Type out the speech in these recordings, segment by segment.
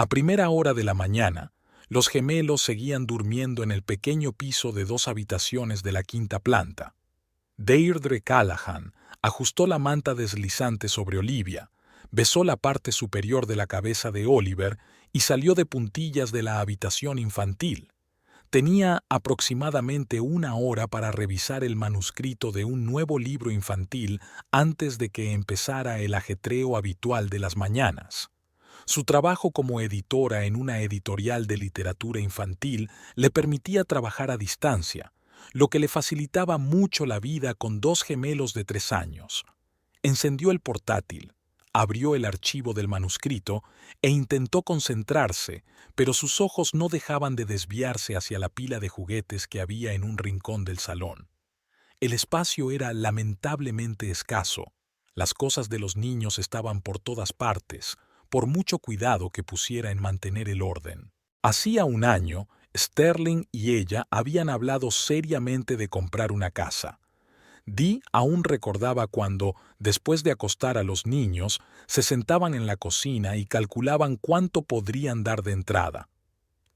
A primera hora de la mañana, los gemelos seguían durmiendo en el pequeño piso de 2 habitaciones de la quinta planta. Deirdre Callahan ajustó la manta deslizante sobre Olivia, besó la parte superior de la cabeza de Oliver y salió de puntillas de la habitación infantil. Tenía aproximadamente 1 hora para revisar el manuscrito de un nuevo libro infantil antes de que empezara el ajetreo habitual de las mañanas. Su trabajo como editora en una editorial de literatura infantil le permitía trabajar a distancia, lo que le facilitaba mucho la vida con 2 gemelos de 3 años. Encendió el portátil, abrió el archivo del manuscrito e intentó concentrarse, pero sus ojos no dejaban de desviarse hacia la pila de juguetes que había en un rincón del salón. El espacio era lamentablemente escaso. Las cosas de los niños estaban por todas partes, por mucho cuidado que pusiera en mantener el orden. Hacía un año, Sterling y ella habían hablado seriamente de comprar una casa. Dee aún recordaba cuando, después de acostar a los niños, se sentaban en la cocina y calculaban cuánto podrían dar de entrada.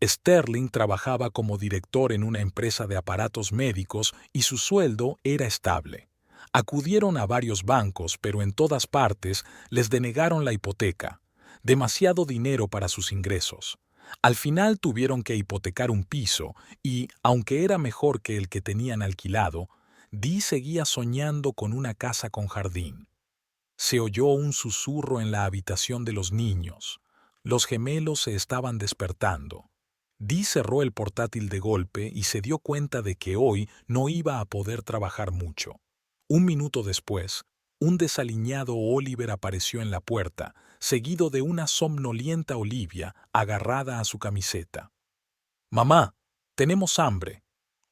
Sterling trabajaba como director en una empresa de aparatos médicos y su sueldo era estable. Acudieron a varios bancos, pero en todas partes les denegaron la hipoteca. Demasiado dinero para sus ingresos. Al final tuvieron que hipotecar un piso y, aunque era mejor que el que tenían alquilado, Dee seguía soñando con una casa con jardín. Se oyó un susurro en la habitación de los niños. Los gemelos se estaban despertando. Dee cerró el portátil de golpe y se dio cuenta de que hoy no iba a poder trabajar mucho. Un minuto después, un desaliñado Oliver apareció en la puerta, seguido de una somnolienta Olivia agarrada a su camiseta. «Mamá, tenemos hambre»,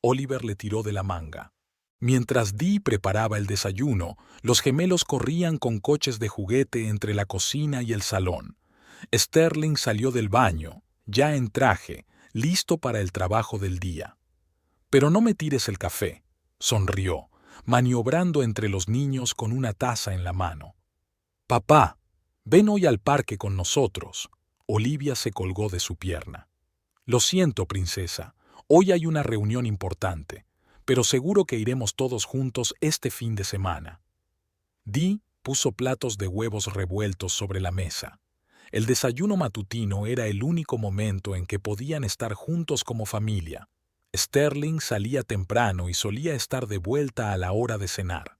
Oliver le tiró de la manga. Mientras Dee preparaba el desayuno, los gemelos corrían con coches de juguete entre la cocina y el salón. Sterling salió del baño, ya en traje, listo para el trabajo del día. «Pero no me tires el café», sonrió, maniobrando entre los niños con una taza en la mano. «Papá, ven hoy al parque con nosotros». Olivia se colgó de su pierna. «Lo siento, princesa, hoy hay una reunión importante, pero seguro que iremos todos juntos este fin de semana». Dee puso platos de huevos revueltos sobre la mesa. El desayuno matutino era el único momento en que podían estar juntos como familia. Sterling salía temprano y solía estar de vuelta a la hora de cenar.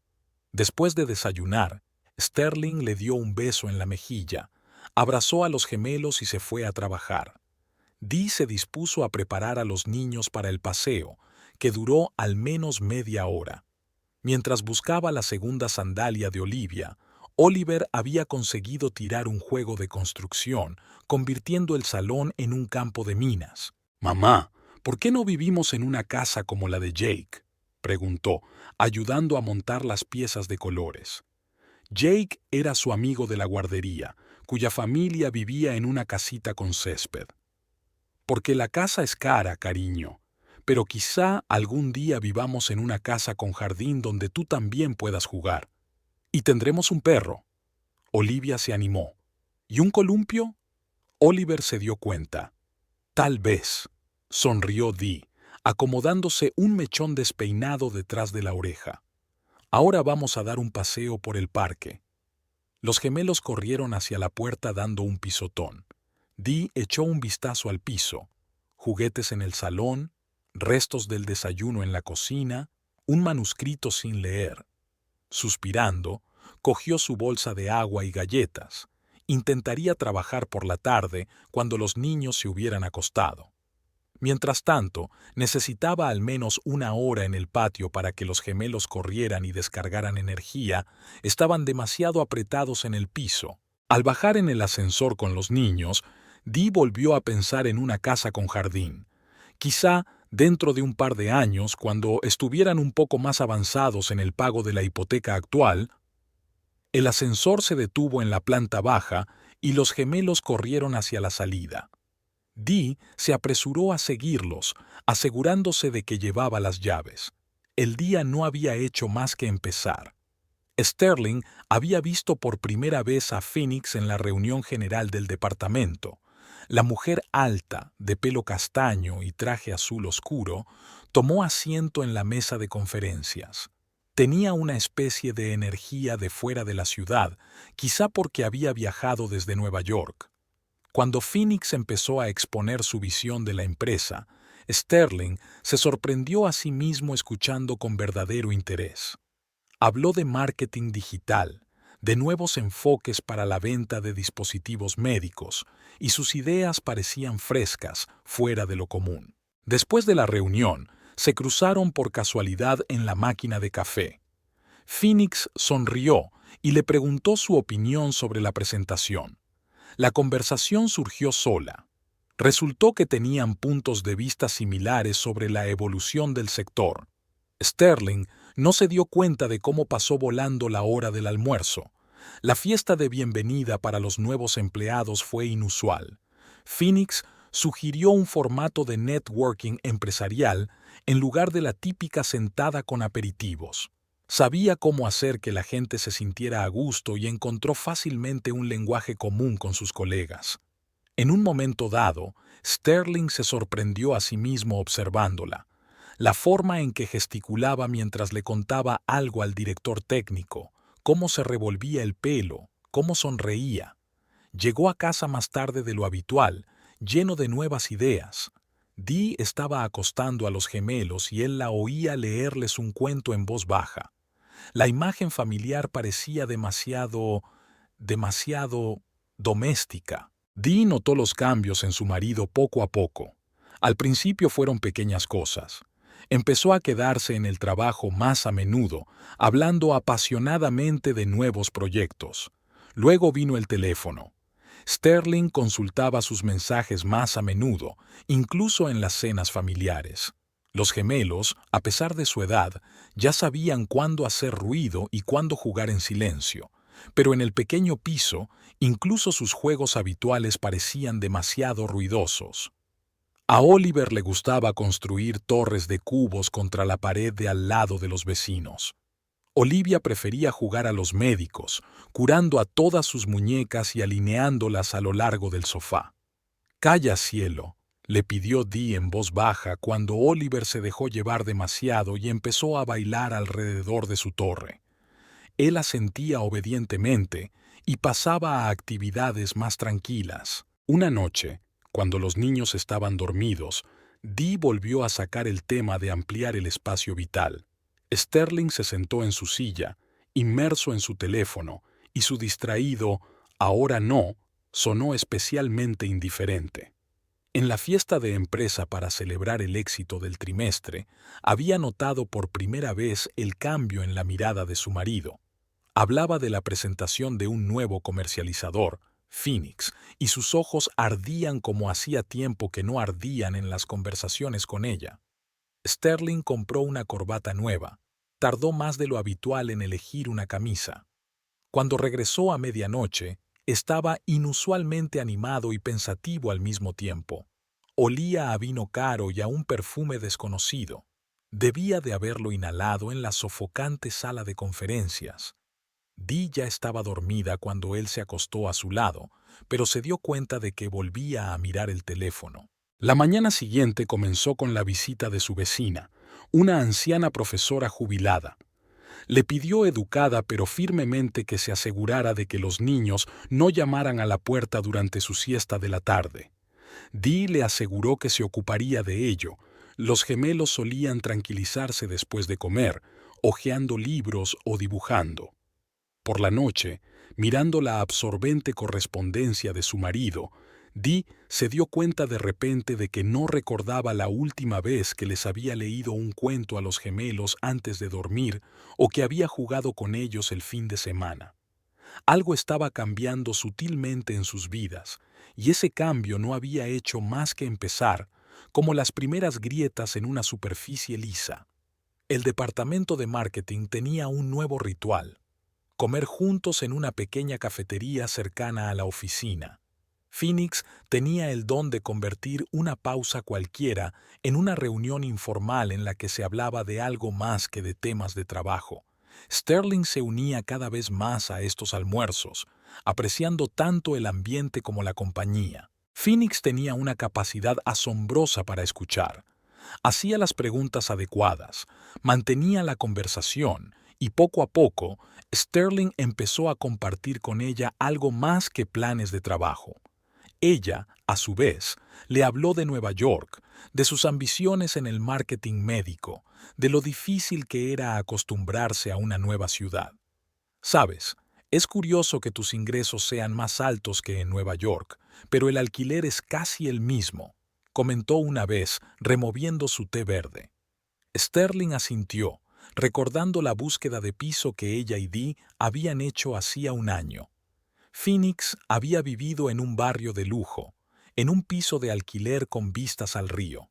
Después de desayunar, Sterling le dio un beso en la mejilla, abrazó a los gemelos y se fue a trabajar. Dee se dispuso a preparar a los niños para el paseo, que duró al menos media hora. Mientras buscaba la segunda sandalia de Olivia, Oliver había conseguido tirar un juego de construcción, convirtiendo el salón en un campo de minas. «Mamá, ¿por qué no vivimos en una casa como la de Jake?», preguntó, ayudando a montar las piezas de colores. Jake era su amigo de la guardería, cuya familia vivía en una casita con césped. «Porque la casa es cara, cariño, pero quizá algún día vivamos en una casa con jardín donde tú también puedas jugar. Y tendremos un perro». Olivia se animó. «¿Y un columpio?». Oliver se dio cuenta. «Tal vez», sonrió Dee, acomodándose un mechón despeinado detrás de la oreja. «Ahora vamos a dar un paseo por el parque». Los gemelos corrieron hacia la puerta dando un pisotón. Dee echó un vistazo al piso. Juguetes en el salón, restos del desayuno en la cocina, un manuscrito sin leer. Suspirando, cogió su bolsa de agua y galletas. Intentaría trabajar por la tarde cuando los niños se hubieran acostado. Mientras tanto, necesitaba al menos 1 hora en el patio para que los gemelos corrieran y descargaran energía. Estaban demasiado apretados en el piso. Al bajar en el ascensor con los niños, Dee volvió a pensar en una casa con jardín. Quizá dentro de un par de años, cuando estuvieran un poco más avanzados en el pago de la hipoteca actual. El ascensor se detuvo en la planta baja y los gemelos corrieron hacia la salida. Dee se apresuró a seguirlos, asegurándose de que llevaba las llaves. El día no había hecho más que empezar. Sterling había visto por primera vez a Phoenix en la reunión general del departamento. La mujer alta, de pelo castaño y traje azul oscuro, tomó asiento en la mesa de conferencias. Tenía una especie de energía de fuera de la ciudad, quizá porque había viajado desde Nueva York. Cuando Phoenix empezó a exponer su visión de la empresa, Sterling se sorprendió a sí mismo escuchando con verdadero interés. Habló de marketing digital, de nuevos enfoques para la venta de dispositivos médicos, y sus ideas parecían frescas, fuera de lo común. Después de la reunión, se cruzaron por casualidad en la máquina de café. Phoenix sonrió y le preguntó su opinión sobre la presentación. La conversación surgió sola. Resultó que tenían puntos de vista similares sobre la evolución del sector. Sterling no se dio cuenta de cómo pasó volando la hora del almuerzo. La fiesta de bienvenida para los nuevos empleados fue inusual. Phoenix sugirió un formato de networking empresarial en lugar de la típica sentada con aperitivos. Sabía cómo hacer que la gente se sintiera a gusto y encontró fácilmente un lenguaje común con sus colegas. En un momento dado, Sterling se sorprendió a sí mismo observándola. La forma en que gesticulaba mientras le contaba algo al director técnico, cómo se revolvía el pelo, cómo sonreía. Llegó a casa más tarde de lo habitual, lleno de nuevas ideas. Dee estaba acostando a los gemelos y él la oía leerles un cuento en voz baja. La imagen familiar parecía demasiado doméstica. Dee notó los cambios en su marido poco a poco. Al principio fueron pequeñas cosas. Empezó a quedarse en el trabajo más a menudo, hablando apasionadamente de nuevos proyectos. Luego vino el teléfono. Sterling consultaba sus mensajes más a menudo, incluso en las cenas familiares. Los gemelos, a pesar de su edad, ya sabían cuándo hacer ruido y cuándo jugar en silencio, pero en el pequeño piso, incluso sus juegos habituales parecían demasiado ruidosos. A Oliver le gustaba construir torres de cubos contra la pared de al lado de los vecinos. Olivia prefería jugar a los médicos, curando a todas sus muñecas y alineándolas a lo largo del sofá. «Calla, cielo», le pidió Dee en voz baja cuando Oliver se dejó llevar demasiado y empezó a bailar alrededor de su torre. Él asentía obedientemente y pasaba a actividades más tranquilas. Una noche, cuando los niños estaban dormidos, Dee volvió a sacar el tema de ampliar el espacio vital. Sterling se sentó en su silla, inmerso en su teléfono, y su distraído «ahora no» sonó especialmente indiferente. En la fiesta de empresa para celebrar el éxito del trimestre, había notado por primera vez el cambio en la mirada de su marido. Hablaba de la presentación de un nuevo comercializador, Phoenix, y sus ojos ardían como hacía tiempo que no ardían en las conversaciones con ella. Sterling compró una corbata nueva. Tardó más de lo habitual en elegir una camisa. Cuando regresó a medianoche, estaba inusualmente animado y pensativo al mismo tiempo. Olía a vino caro y a un perfume desconocido. Debía de haberlo inhalado en la sofocante sala de conferencias. Dee ya estaba dormida cuando él se acostó a su lado, pero se dio cuenta de que volvía a mirar el teléfono. La mañana siguiente comenzó con la visita de su vecina, una anciana profesora jubilada. Le pidió educada pero firmemente que se asegurara de que los niños no llamaran a la puerta durante su siesta de la tarde. Dee le aseguró que se ocuparía de ello. Los gemelos solían tranquilizarse después de comer, hojeando libros o dibujando. Por la noche, mirando la absorbente correspondencia de su marido, Dee se dio cuenta de repente de que no recordaba la última vez que les había leído un cuento a los gemelos antes de dormir o que había jugado con ellos el fin de semana. Algo estaba cambiando sutilmente en sus vidas, y ese cambio no había hecho más que empezar, como las primeras grietas en una superficie lisa. El departamento de marketing tenía un nuevo ritual: comer juntos en una pequeña cafetería cercana a la oficina. Phoenix tenía el don de convertir una pausa cualquiera en una reunión informal en la que se hablaba de algo más que de temas de trabajo. Sterling se unía cada vez más a estos almuerzos, apreciando tanto el ambiente como la compañía. Phoenix tenía una capacidad asombrosa para escuchar. Hacía las preguntas adecuadas, mantenía la conversación y poco a poco Sterling empezó a compartir con ella algo más que planes de trabajo. Ella, a su vez, le habló de Nueva York, de sus ambiciones en el marketing médico, de lo difícil que era acostumbrarse a una nueva ciudad. Sabes, es curioso que tus ingresos sean más altos que en Nueva York, pero el alquiler es casi el mismo, comentó una vez, removiendo su té verde. Sterling asintió, recordando la búsqueda de piso que ella y Dee habían hecho hacía un año. Phoenix había vivido en un barrio de lujo, en un piso de alquiler con vistas al río.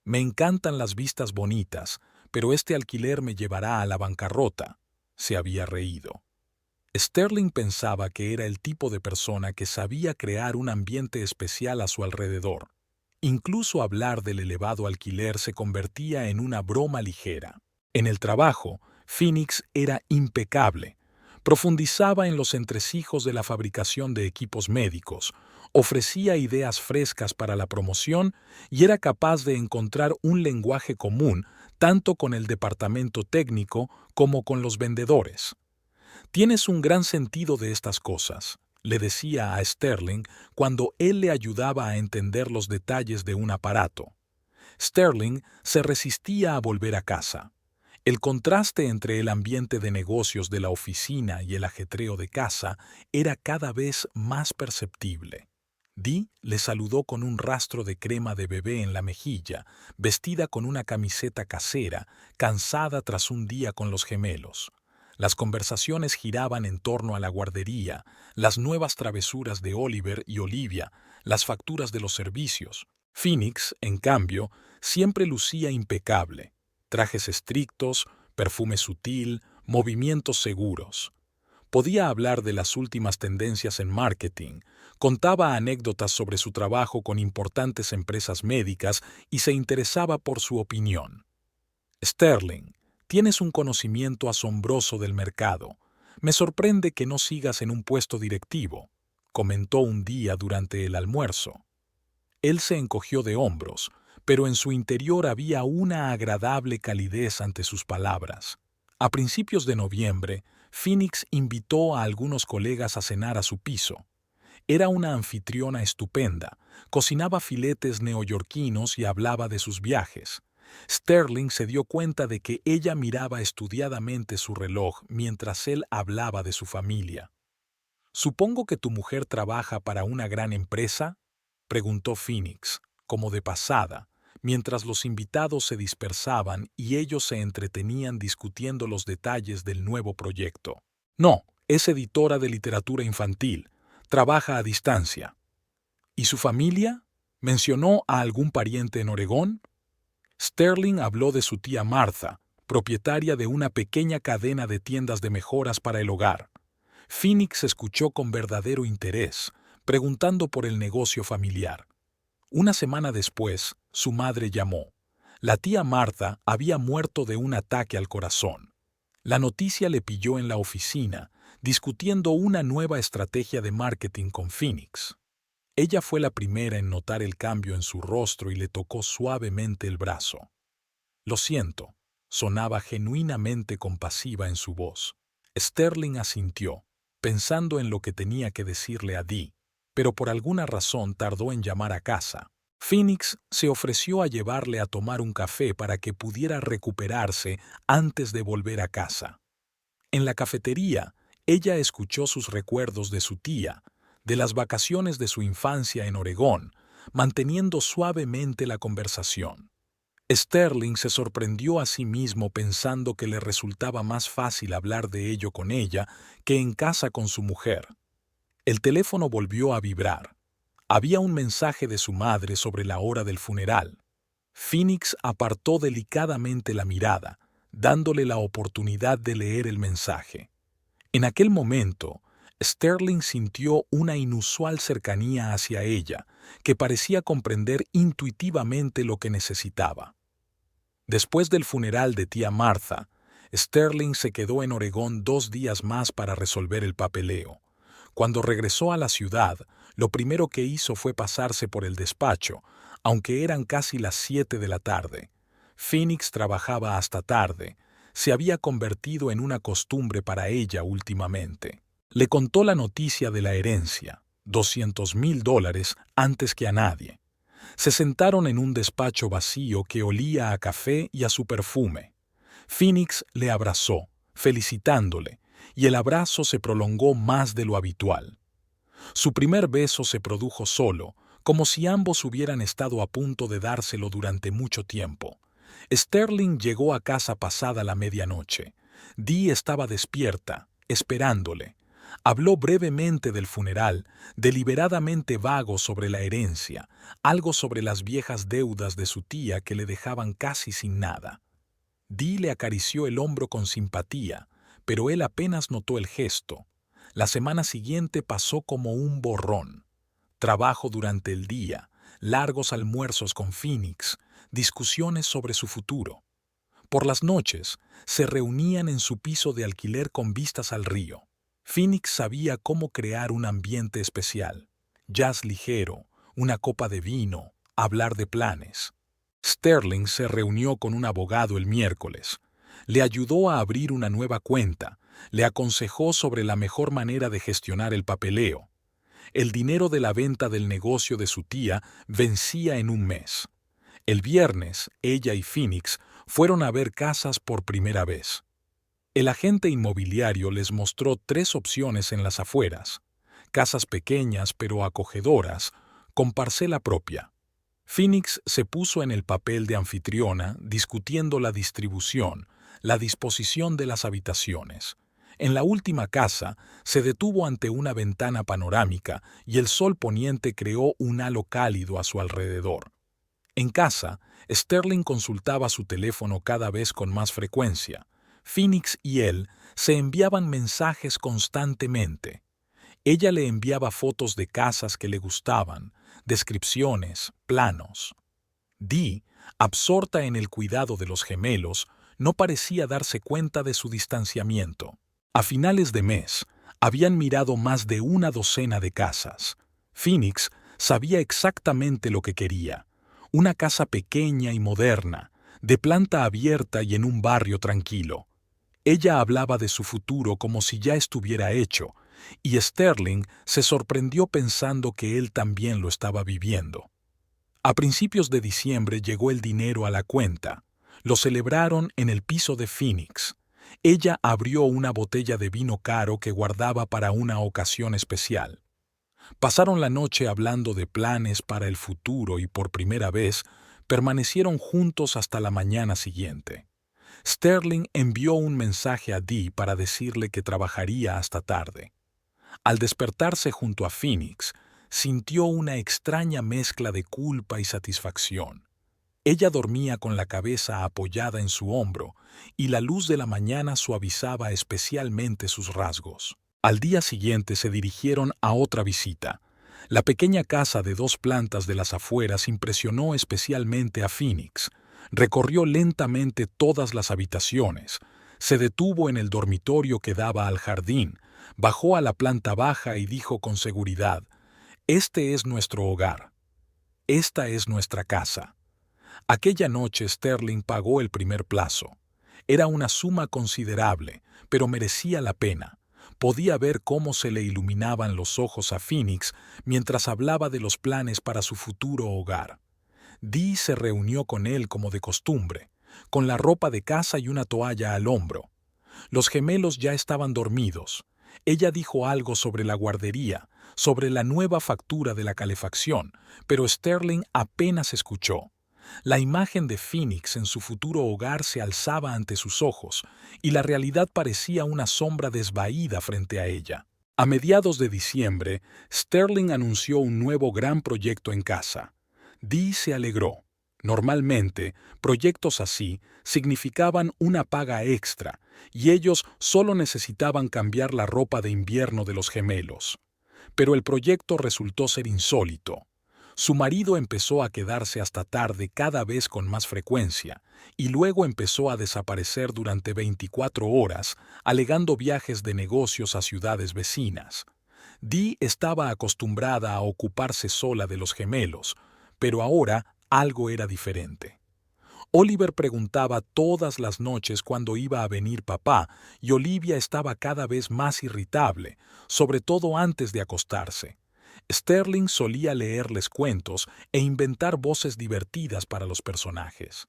Me encantan las vistas bonitas, pero este alquiler me llevará a la bancarrota, se había reído. Sterling pensaba que era el tipo de persona que sabía crear un ambiente especial a su alrededor. Incluso hablar del elevado alquiler se convertía en una broma ligera. En el trabajo, Phoenix era impecable. Profundizaba en los entresijos de la fabricación de equipos médicos, ofrecía ideas frescas para la promoción y era capaz de encontrar un lenguaje común tanto con el departamento técnico como con los vendedores. Tienes un gran sentido de estas cosas, le decía a Sterling cuando él le ayudaba a entender los detalles de un aparato. Sterling se resistía a volver a casa. El contraste entre el ambiente de negocios de la oficina y el ajetreo de casa era cada vez más perceptible. Dee le saludó con un rastro de crema de bebé en la mejilla, vestida con una camiseta casera, cansada tras un día con los gemelos. Las conversaciones giraban en torno a la guardería, las nuevas travesuras de Oliver y Olivia, las facturas de los servicios. Phoenix, en cambio, siempre lucía impecable. Trajes estrictos, perfume sutil, movimientos seguros. Podía hablar de las últimas tendencias en marketing, contaba anécdotas sobre su trabajo con importantes empresas médicas y se interesaba por su opinión. Sterling, tienes un conocimiento asombroso del mercado. Me sorprende que no sigas en un puesto directivo, comentó un día durante el almuerzo. Él se encogió de hombros, pero en su interior había una agradable calidez ante sus palabras. A principios de noviembre, Phoenix invitó a algunos colegas a cenar a su piso. Era una anfitriona estupenda, cocinaba filetes neoyorquinos y hablaba de sus viajes. Sterling se dio cuenta de que ella miraba estudiadamente su reloj mientras él hablaba de su familia. «Supongo que tu mujer trabaja para una gran empresa», preguntó Phoenix, como de pasada, mientras los invitados se dispersaban y ellos se entretenían discutiendo los detalles del nuevo proyecto. «No, es editora de literatura infantil. Trabaja a distancia». «¿Y su familia? ¿Mencionó a algún pariente en Oregón?» Sterling habló de su tía Martha, propietaria de una pequeña cadena de tiendas de mejoras para el hogar. Phoenix escuchó con verdadero interés, preguntando por el negocio familiar. Una semana después, su madre llamó. La tía Martha había muerto de un ataque al corazón. La noticia le pilló en la oficina, discutiendo una nueva estrategia de marketing con Phoenix. Ella fue la primera en notar el cambio en su rostro y le tocó suavemente el brazo. «Lo siento», sonaba genuinamente compasiva en su voz. Sterling asintió, pensando en lo que tenía que decirle a Dee, pero por alguna razón tardó en llamar a casa. Phoenix se ofreció a llevarle a tomar un café para que pudiera recuperarse antes de volver a casa. En la cafetería, ella escuchó sus recuerdos de su tía, de las vacaciones de su infancia en Oregón, manteniendo suavemente la conversación. Sterling se sorprendió a sí mismo pensando que le resultaba más fácil hablar de ello con ella que en casa con su mujer. El teléfono volvió a vibrar. Había un mensaje de su madre sobre la hora del funeral. Phoenix apartó delicadamente la mirada, dándole la oportunidad de leer el mensaje. En aquel momento, Sterling sintió una inusual cercanía hacia ella, que parecía comprender intuitivamente lo que necesitaba. Después del funeral de tía Martha, Sterling se quedó en Oregón 2 días más para resolver el papeleo. Cuando regresó a la ciudad, lo primero que hizo fue pasarse por el despacho, aunque eran casi las 7 de la tarde. Phoenix trabajaba hasta tarde. Se había convertido en una costumbre para ella últimamente. Le contó la noticia de la herencia, $200,000, antes que a nadie. Se sentaron en un despacho vacío que olía a café y a su perfume. Phoenix le abrazó, felicitándole, y el abrazo se prolongó más de lo habitual. Su primer beso se produjo solo, como si ambos hubieran estado a punto de dárselo durante mucho tiempo. Sterling llegó a casa pasada la medianoche. Dee estaba despierta, esperándole. Habló brevemente del funeral, deliberadamente vago sobre la herencia, algo sobre las viejas deudas de su tía que le dejaban casi sin nada. Dee le acarició el hombro con simpatía, pero él apenas notó el gesto. La semana siguiente pasó como un borrón. Trabajo durante el día, largos almuerzos con Phoenix, discusiones sobre su futuro. Por las noches, se reunían en su piso de alquiler con vistas al río. Phoenix sabía cómo crear un ambiente especial. Jazz ligero, una copa de vino, hablar de planes. Sterling se reunió con un abogado el miércoles. Le ayudó a abrir una nueva cuenta, le aconsejó sobre la mejor manera de gestionar el papeleo. El dinero de la venta del negocio de su tía vencía en un mes. El viernes, ella y Phoenix fueron a ver casas por primera vez. El agente inmobiliario les mostró 3 opciones en las afueras: casas pequeñas pero acogedoras, con parcela propia. Phoenix se puso en el papel de anfitriona, discutiendo la distribución, la disposición de las habitaciones. En la última casa, se detuvo ante una ventana panorámica y el sol poniente creó un halo cálido a su alrededor. En casa, Sterling consultaba su teléfono cada vez con más frecuencia. Phoenix y él se enviaban mensajes constantemente. Ella le enviaba fotos de casas que le gustaban, descripciones, planos. Dee, absorta en el cuidado de los gemelos, no parecía darse cuenta de su distanciamiento. A finales de mes, habían mirado más de una docena de casas. Phoenix sabía exactamente lo que quería: una casa pequeña y moderna, de planta abierta y en un barrio tranquilo. Ella hablaba de su futuro como si ya estuviera hecho, y Sterling se sorprendió pensando que él también lo estaba viviendo. A principios de diciembre llegó el dinero a la cuenta. Lo celebraron en el piso de Phoenix. Ella abrió una botella de vino caro que guardaba para una ocasión especial. Pasaron la noche hablando de planes para el futuro y por primera vez permanecieron juntos hasta la mañana siguiente. Sterling envió un mensaje a Dee para decirle que trabajaría hasta tarde. Al despertarse junto a Phoenix, sintió una extraña mezcla de culpa y satisfacción. Ella dormía con la cabeza apoyada en su hombro y la luz de la mañana suavizaba especialmente sus rasgos. Al día siguiente se dirigieron a otra visita. La pequeña casa de 2 plantas de las afueras impresionó especialmente a Phoenix. Recorrió lentamente todas las habitaciones, se detuvo en el dormitorio que daba al jardín, bajó a la planta baja y dijo con seguridad: «Este es nuestro hogar. Esta es nuestra casa». Aquella noche Sterling pagó el primer plazo. Era una suma considerable, pero merecía la pena. Podía ver cómo se le iluminaban los ojos a Phoenix mientras hablaba de los planes para su futuro hogar. Dee se reunió con él como de costumbre, con la ropa de casa y una toalla al hombro. Los gemelos ya estaban dormidos. Ella dijo algo sobre la guardería, sobre la nueva factura de la calefacción, pero Sterling apenas escuchó. La imagen de Phoenix en su futuro hogar se alzaba ante sus ojos, y la realidad parecía una sombra desvaída frente a ella. A mediados de diciembre, Sterling anunció un nuevo gran proyecto en casa. Dee se alegró. Normalmente, proyectos así significaban una paga extra, y ellos solo necesitaban cambiar la ropa de invierno de los gemelos. Pero el proyecto resultó ser insólito. Su marido empezó a quedarse hasta tarde cada vez con más frecuencia, y luego empezó a desaparecer durante 24 horas, alegando viajes de negocios a ciudades vecinas. Dee estaba acostumbrada a ocuparse sola de los gemelos, pero ahora algo era diferente. Oliver preguntaba todas las noches cuándo iba a venir papá, y Olivia estaba cada vez más irritable, sobre todo antes de acostarse. Sterling solía leerles cuentos e inventar voces divertidas para los personajes.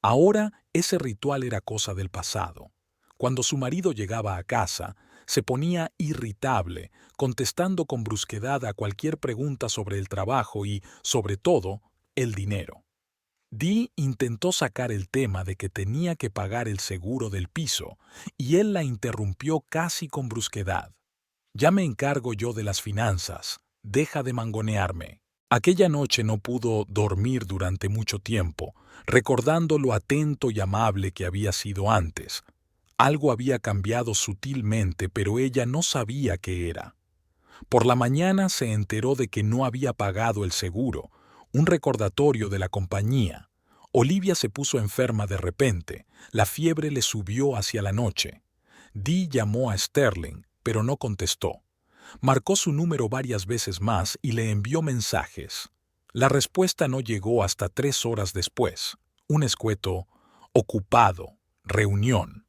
Ahora ese ritual era cosa del pasado. Cuando su marido llegaba a casa, se ponía irritable, contestando con brusquedad a cualquier pregunta sobre el trabajo y, sobre todo, el dinero. Dee intentó sacar el tema de que tenía que pagar el seguro del piso, y él la interrumpió casi con brusquedad. «Ya me encargo yo de las finanzas. Deja de mangonearme». Aquella noche no pudo dormir durante mucho tiempo, recordando lo atento y amable que había sido antes. Algo había cambiado sutilmente, pero ella no sabía qué era. Por la mañana se enteró de que no había pagado el seguro, un recordatorio de la compañía. Olivia se puso enferma de repente, la fiebre le subió hacia la noche. Dee llamó a Sterling, pero no contestó. Marcó su número varias veces más y le envió mensajes. La respuesta no llegó hasta 3 horas después. Un escueto, ocupado, reunión.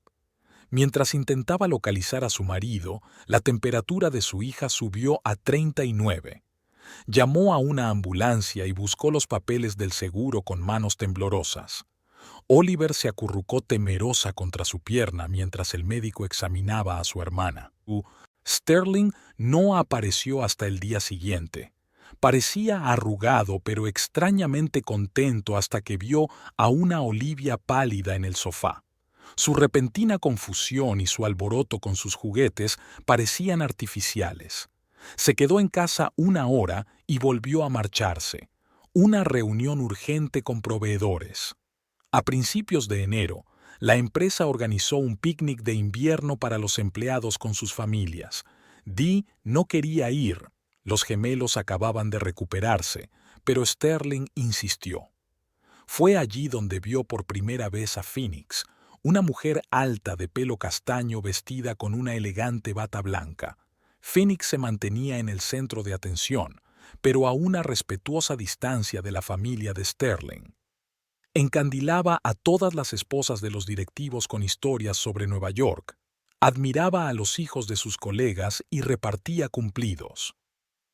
Mientras intentaba localizar a su marido, la temperatura de su hija subió a 39. Llamó a una ambulancia y buscó los papeles del seguro con manos temblorosas. Oliver se acurrucó temerosa contra su pierna mientras el médico examinaba a su hermana. Sterling no apareció hasta el día siguiente. Parecía arrugado pero extrañamente contento hasta que vio a una Olivia pálida en el sofá. Su repentina confusión y su alboroto con sus juguetes parecían artificiales. Se quedó en casa 1 hora y volvió a marcharse. Una reunión urgente con proveedores. A principios de enero, la empresa organizó un picnic de invierno para los empleados con sus familias. Dee no quería ir. Los gemelos acababan de recuperarse, pero Sterling insistió. Fue allí donde vio por primera vez a Phoenix, una mujer alta de pelo castaño vestida con una elegante bata blanca. Phoenix se mantenía en el centro de atención, pero a una respetuosa distancia de la familia de Sterling. Encandilaba a todas las esposas de los directivos con historias sobre Nueva York. Admiraba a los hijos de sus colegas y repartía cumplidos.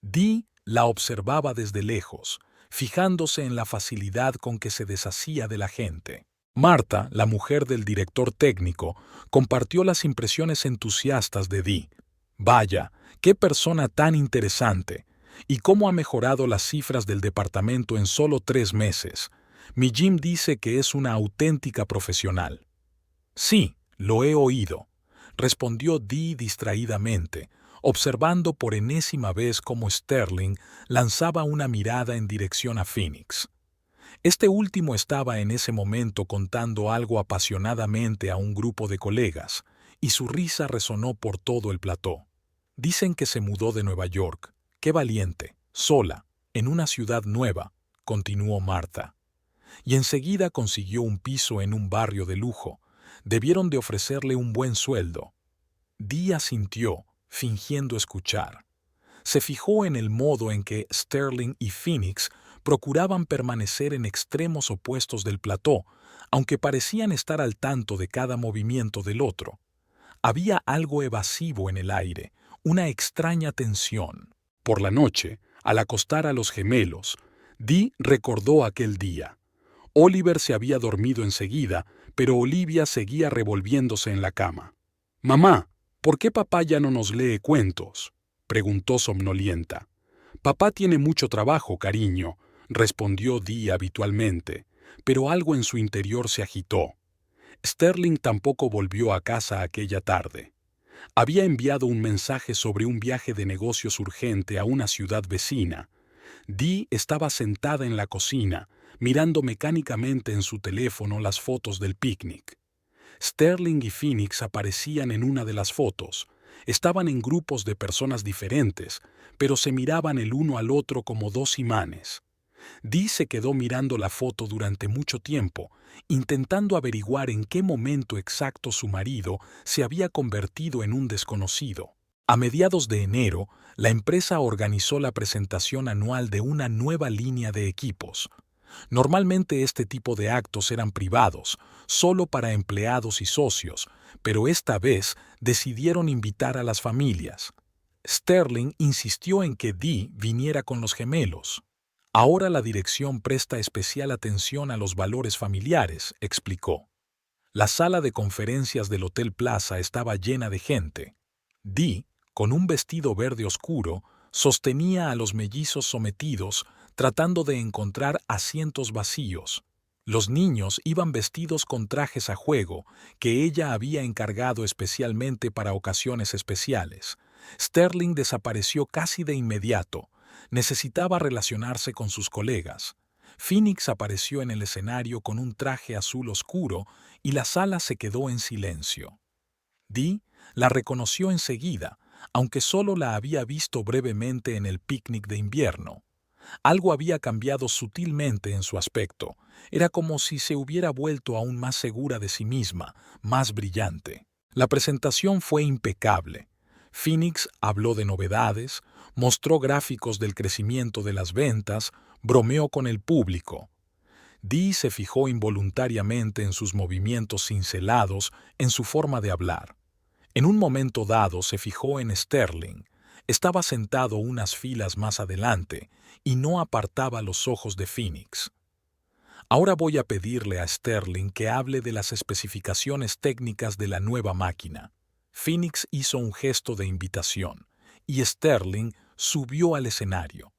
Dee la observaba desde lejos, fijándose en la facilidad con que se deshacía de la gente. Marta, la mujer del director técnico, compartió las impresiones entusiastas de Dee. «Vaya, qué persona tan interesante. ¿Y cómo ha mejorado las cifras del departamento en solo 3 meses? Mi Jim dice que es una auténtica profesional». «Sí, lo he oído», respondió Dee distraídamente, observando por enésima vez cómo Sterling lanzaba una mirada en dirección a Phoenix. Este último estaba en ese momento contando algo apasionadamente a un grupo de colegas, y su risa resonó por todo el plató. «Dicen que se mudó de Nueva York. Qué valiente, sola, en una ciudad nueva», continuó Marta. «Y enseguida consiguió un piso en un barrio de lujo. Debieron de ofrecerle un buen sueldo». Dee asintió, fingiendo escuchar. Se fijó en el modo en que Sterling y Phoenix procuraban permanecer en extremos opuestos del plató, aunque parecían estar al tanto de cada movimiento del otro. Había algo evasivo en el aire, una extraña tensión. Por la noche, al acostar a los gemelos, Dee recordó aquel día. Oliver se había dormido enseguida, pero Olivia seguía revolviéndose en la cama. «Mamá, ¿por qué papá ya no nos lee cuentos?», preguntó somnolienta. «Papá tiene mucho trabajo, cariño», respondió Dee habitualmente, pero algo en su interior se agitó. Sterling tampoco volvió a casa aquella tarde. Había enviado un mensaje sobre un viaje de negocios urgente a una ciudad vecina. Dee estaba sentada en la cocina, mirando mecánicamente en su teléfono las fotos del picnic. Sterling y Phoenix aparecían en una de las fotos. Estaban en grupos de personas diferentes, pero se miraban el uno al otro como 2 imanes. Dee se quedó mirando la foto durante mucho tiempo, intentando averiguar en qué momento exacto su marido se había convertido en un desconocido. A mediados de enero, la empresa organizó la presentación anual de una nueva línea de equipos. Normalmente este tipo de actos eran privados, solo para empleados y socios, pero esta vez decidieron invitar a las familias. Sterling insistió en que Dee viniera con los gemelos. Ahora la dirección presta especial atención a los valores familiares, explicó. La sala de conferencias del Hotel Plaza estaba llena de gente. Dee, con un vestido verde oscuro, sostenía a los mellizos sometidos, tratando de encontrar asientos vacíos. Los niños iban vestidos con trajes a juego que ella había encargado especialmente para ocasiones especiales. Sterling desapareció casi de inmediato. Necesitaba relacionarse con sus colegas. Phoenix apareció en el escenario con un traje azul oscuro y la sala se quedó en silencio. Dee la reconoció enseguida, aunque solo la había visto brevemente en el picnic de invierno. Algo había cambiado sutilmente en su aspecto. Era como si se hubiera vuelto aún más segura de sí misma, más brillante. La presentación fue impecable. Phoenix habló de novedades, mostró gráficos del crecimiento de las ventas, bromeó con el público. Dee se fijó involuntariamente en sus movimientos cincelados, en su forma de hablar. En un momento dado se fijó en Sterling. Estaba sentado unas filas más adelante y no apartaba los ojos de Phoenix. Ahora voy a pedirle a Sterling que hable de las especificaciones técnicas de la nueva máquina. Phoenix hizo un gesto de invitación y Sterling subió al escenario.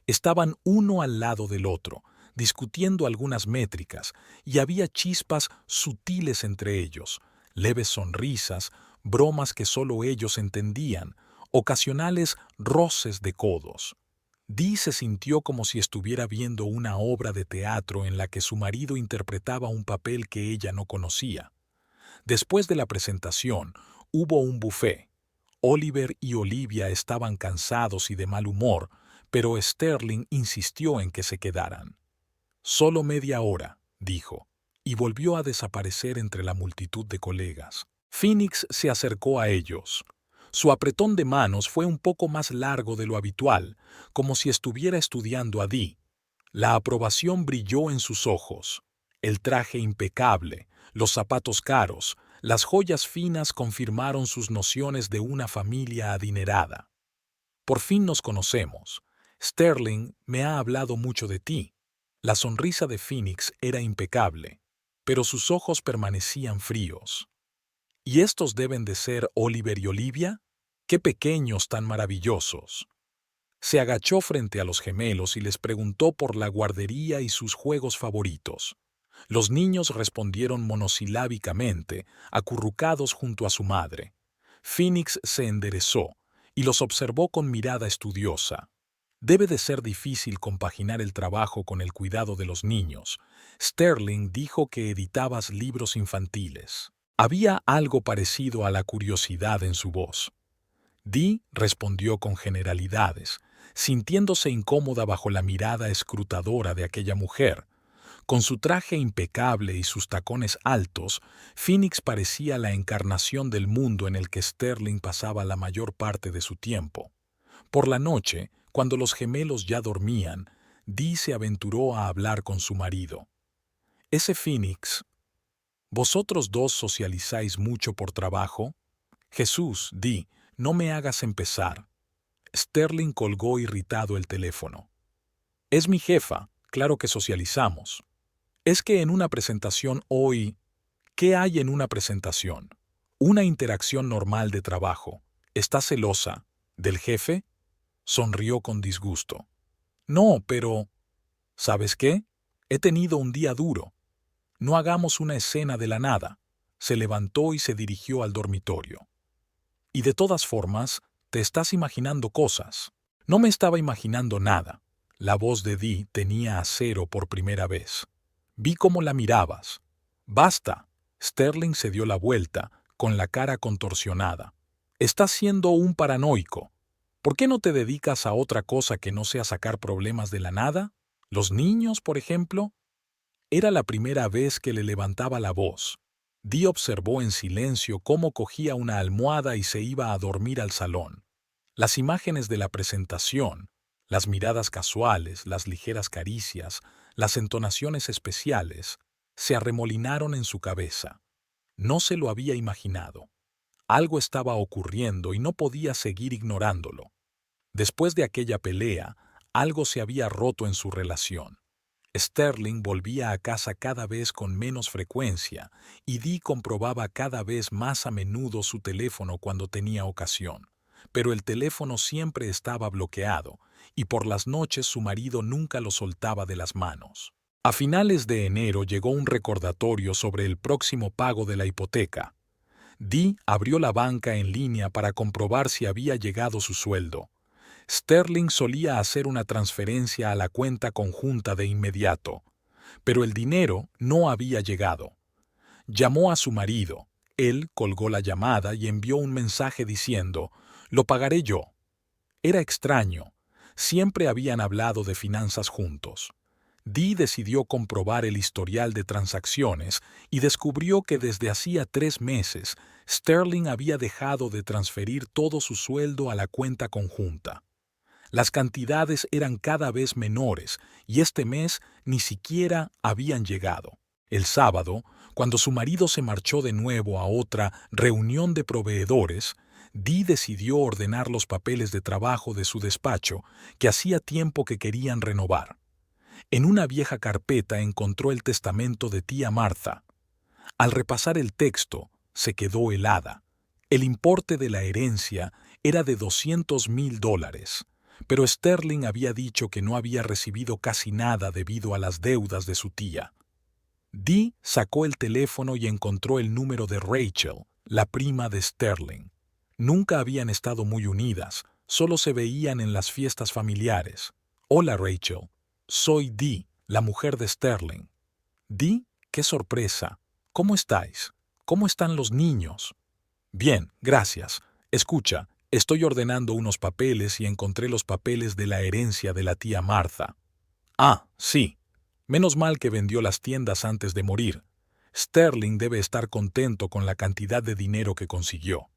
Estaban uno al lado del otro, discutiendo algunas métricas, y había chispas sutiles entre ellos, leves sonrisas, bromas que solo ellos entendían, ocasionales roces de codos. Dee se sintió como si estuviera viendo una obra de teatro en la que su marido interpretaba un papel que ella no conocía. Después de la presentación, hubo un buffet. Oliver y Olivia estaban cansados y de mal humor, pero Sterling insistió en que se quedaran. «Solo media hora», dijo, y volvió a desaparecer entre la multitud de colegas. Phoenix se acercó a ellos. Su apretón de manos fue un poco más largo de lo habitual, como si estuviera estudiando a Dee. La aprobación brilló en sus ojos. El traje impecable, los zapatos caros, las joyas finas confirmaron sus nociones de una familia adinerada. «Por fin nos conocemos. Sterling me ha hablado mucho de ti». La sonrisa de Phoenix era impecable, pero sus ojos permanecían fríos. «¿Y estos deben de ser Oliver y Olivia? ¡Qué pequeños tan maravillosos!». Se agachó frente a los gemelos y les preguntó por la guardería y sus juegos favoritos. Los niños respondieron monosilábicamente, acurrucados junto a su madre. Phoenix se enderezó y los observó con mirada estudiosa. «Debe de ser difícil compaginar el trabajo con el cuidado de los niños. Sterling dijo que editabas libros infantiles». Había algo parecido a la curiosidad en su voz. Dee respondió con generalidades, sintiéndose incómoda bajo la mirada escrutadora de aquella mujer. Con su traje impecable y sus tacones altos, Phoenix parecía la encarnación del mundo en el que Sterling pasaba la mayor parte de su tiempo. Por la noche, cuando los gemelos ya dormían, Dee se aventuró a hablar con su marido. «Ese Phoenix, ¿vosotros dos socializáis mucho por trabajo?» «Jesús, Dee, no me hagas empezar». Sterling colgó irritado el teléfono. «Es mi jefa, claro que socializamos. Es que en una presentación hoy...» «¿Qué hay en una presentación?» «Una interacción normal de trabajo. ¿Estás celosa? ¿Del jefe?» Sonrió con disgusto. «No, pero... ¿sabes qué? He tenido un día duro. No hagamos una escena de la nada». Se levantó y se dirigió al dormitorio. «Y de todas formas, te estás imaginando cosas». «No me estaba imaginando nada». La voz de Dee tenía acero por primera vez. «Vi cómo la mirabas». «Basta». Sterling se dio la vuelta, con la cara contorsionada. «Estás siendo un paranoico. ¿Por qué no te dedicas a otra cosa que no sea sacar problemas de la nada? ¿Los niños, por ejemplo?» Era la primera vez que le levantaba la voz. Dee observó en silencio cómo cogía una almohada y se iba a dormir al salón. Las imágenes de la presentación, las miradas casuales, las ligeras caricias, las entonaciones especiales, se arremolinaron en su cabeza. No se lo había imaginado. Algo estaba ocurriendo y no podía seguir ignorándolo. Después de aquella pelea, algo se había roto en su relación. Sterling volvía a casa cada vez con menos frecuencia y Dee comprobaba cada vez más a menudo su teléfono cuando tenía ocasión. Pero el teléfono siempre estaba bloqueado y por las noches su marido nunca lo soltaba de las manos. A finales de enero llegó un recordatorio sobre el próximo pago de la hipoteca. Dee abrió la banca en línea para comprobar si había llegado su sueldo. Sterling solía hacer una transferencia a la cuenta conjunta de inmediato, pero el dinero no había llegado. Llamó a su marido. Él colgó la llamada y envió un mensaje diciendo: «Lo pagaré yo». Era extraño. Siempre habían hablado de finanzas juntos. Dee decidió comprobar el historial de transacciones y descubrió que desde hacía 3 meses Sterling había dejado de transferir todo su sueldo a la cuenta conjunta. Las cantidades eran cada vez menores y este mes ni siquiera habían llegado. El sábado, cuando su marido se marchó de nuevo a otra reunión de proveedores, Dee decidió ordenar los papeles de trabajo de su despacho que hacía tiempo que querían renovar. En una vieja carpeta encontró el testamento de tía Martha. Al repasar el texto, se quedó helada. El importe de la herencia era de $200,000, pero Sterling había dicho que no había recibido casi nada debido a las deudas de su tía. Dee sacó el teléfono y encontró el número de Rachel, la prima de Sterling. Nunca habían estado muy unidas, solo se veían en las fiestas familiares. «Hola, Rachel. Soy Dee, la mujer de Sterling». «Dee, qué sorpresa. ¿Cómo estáis? ¿Cómo están los niños?» «Bien, gracias. Escucha, estoy ordenando unos papeles y encontré los papeles de la herencia de la tía Martha». «Ah, sí. Menos mal que vendió las tiendas antes de morir. Sterling debe estar contento con la cantidad de dinero que consiguió».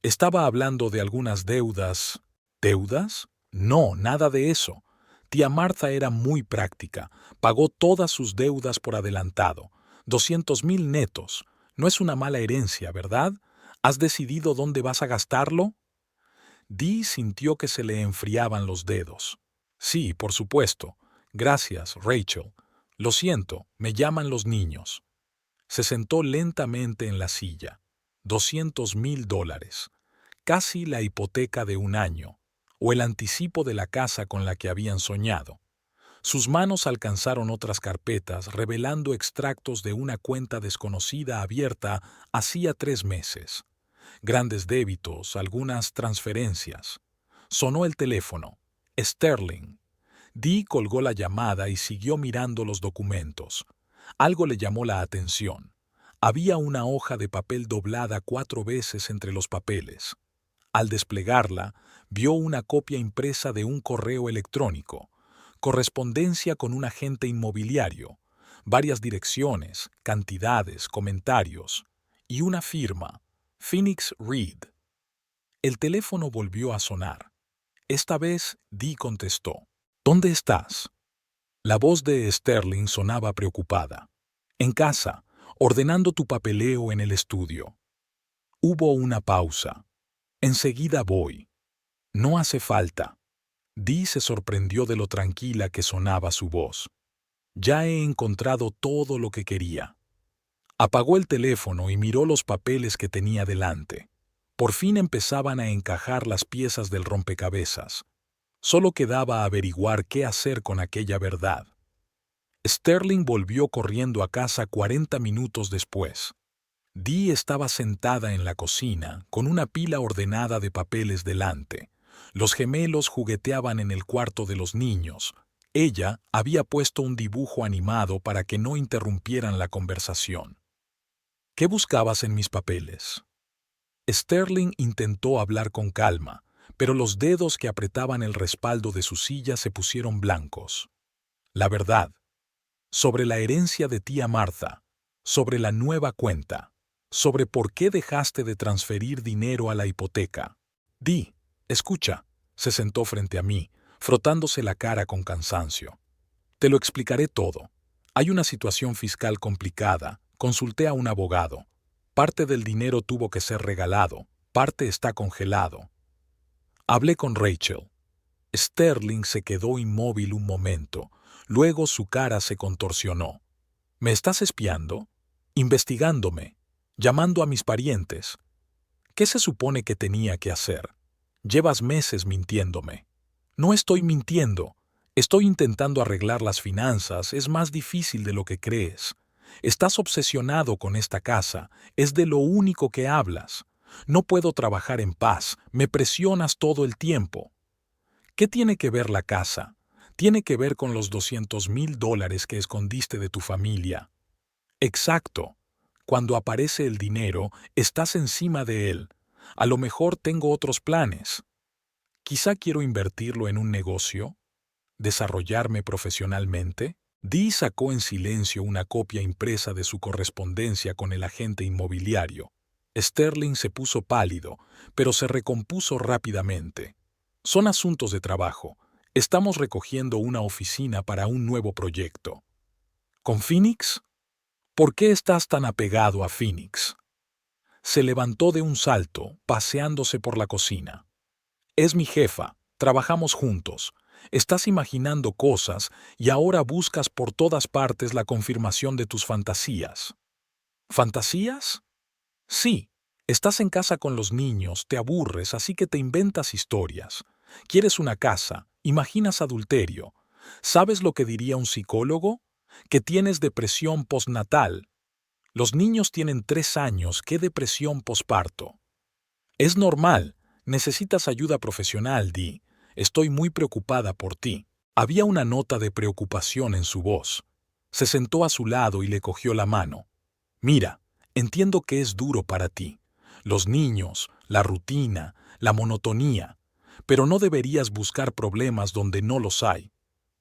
«Estaba hablando de algunas deudas». «¿Deudas? No, nada de eso. Tía Martha era muy práctica. Pagó todas sus deudas por adelantado. 200,000 netos. No es una mala herencia, ¿verdad? ¿Has decidido dónde vas a gastarlo?» Dee sintió que se le enfriaban los dedos. «Sí, por supuesto. Gracias, Rachel. Lo siento, me llaman los niños». Se sentó lentamente en la silla. $200,000. Casi la hipoteca de un año, o el anticipo de la casa con la que habían soñado. Sus manos alcanzaron otras carpetas revelando extractos de una cuenta desconocida abierta hacía 3 meses. Grandes débitos, algunas transferencias. Sonó el teléfono. Sterling. Dee colgó la llamada y siguió mirando los documentos. Algo le llamó la atención. Había una hoja de papel doblada 4 veces entre los papeles. Al desplegarla, vio una copia impresa de un correo electrónico, correspondencia con un agente inmobiliario, varias direcciones, cantidades, comentarios y una firma, Phoenix Reed. El teléfono volvió a sonar. Esta vez Dee contestó. «¿Dónde estás?» La voz de Sterling sonaba preocupada. «En casa, ordenando tu papeleo en el estudio». Hubo una pausa. «Enseguida voy». «No hace falta». Dee se sorprendió de lo tranquila que sonaba su voz. «Ya he encontrado todo lo que quería». Apagó el teléfono y miró los papeles que tenía delante. Por fin empezaban a encajar las piezas del rompecabezas. Solo quedaba averiguar qué hacer con aquella verdad. Sterling volvió corriendo a casa 40 minutos después. Dee estaba sentada en la cocina, con una pila ordenada de papeles delante. Los gemelos jugueteaban en el cuarto de los niños. Ella había puesto un dibujo animado para que no interrumpieran la conversación. «¿Qué buscabas en mis papeles?» Sterling intentó hablar con calma, pero los dedos que apretaban el respaldo de su silla se pusieron blancos. «La verdad. Sobre la herencia de tía Martha. Sobre la nueva cuenta». sobre por qué dejaste de transferir dinero a la hipoteca. Dee, escucha, se sentó frente a mí, frotándose la cara con cansancio. Te lo explicaré todo. Hay una situación fiscal complicada. Consulté a un abogado. Parte del dinero tuvo que ser regalado, parte está congelado. Hablé con Rachel. Sterling se quedó inmóvil un momento, luego su cara se contorsionó. ¿Me estás espiando? ¿Investigándome? ¿Llamando a mis parientes? ¿Qué se supone que tenía que hacer? Llevas meses mintiéndome. No estoy mintiendo. Estoy intentando arreglar las finanzas, es más difícil de lo que crees. Estás obsesionado con esta casa, es de lo único que hablas. No puedo trabajar en paz, me presionas todo el tiempo. ¿Qué tiene que ver la casa? Tiene que ver con los $200,000 que escondiste de tu familia. Exacto. Cuando aparece el dinero, estás encima de él. A lo mejor tengo otros planes. Quizá quiero invertirlo en un negocio, desarrollarme profesionalmente. Dee sacó en silencio una copia impresa de su correspondencia con el agente inmobiliario. Sterling se puso pálido, pero se recompuso rápidamente. Son asuntos de trabajo. Estamos recogiendo una oficina para un nuevo proyecto. ¿Con Phoenix? ¿Por qué estás tan apegado a Phoenix? Se levantó de un salto, paseándose por la cocina. Es mi jefa, trabajamos juntos. Estás imaginando cosas y ahora buscas por todas partes la confirmación de tus fantasías. ¿Fantasías? Sí. Estás en casa con los niños, te aburres, así que te inventas historias. Quieres una casa, imaginas adulterio. ¿Sabes lo que diría un psicólogo? Que tienes depresión postnatal. Los niños tienen 3 años, ¿qué depresión posparto? Es normal, necesitas ayuda profesional, Dee. Estoy muy preocupada por ti. Había una nota de preocupación en su voz. Se sentó a su lado y le cogió la mano. Mira, entiendo que es duro para ti. Los niños, la rutina, la monotonía. Pero no deberías buscar problemas donde no los hay.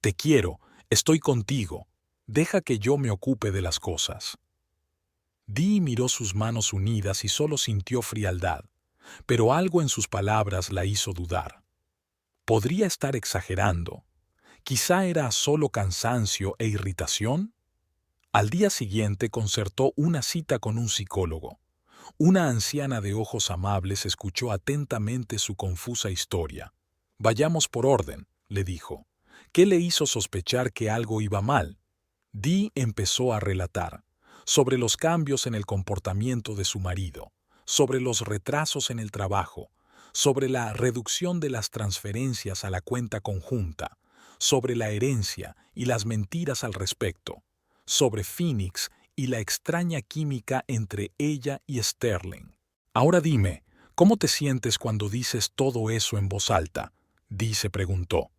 Te quiero, estoy contigo. Deja que yo me ocupe de las cosas. Dee miró sus manos unidas y solo sintió frialdad, pero algo en sus palabras la hizo dudar. ¿Podría estar exagerando? ¿Quizá era solo cansancio e irritación? Al día siguiente concertó una cita con un psicólogo. Una anciana de ojos amables escuchó atentamente su confusa historia. Vayamos por orden, le dijo. ¿Qué le hizo sospechar que algo iba mal? Dee empezó a relatar sobre los cambios en el comportamiento de su marido, sobre los retrasos en el trabajo, sobre la reducción de las transferencias a la cuenta conjunta, sobre la herencia y las mentiras al respecto, sobre Phoenix y la extraña química entre ella y Sterling. Ahora dime, ¿cómo te sientes cuando dices todo eso en voz alta? Dee se preguntó.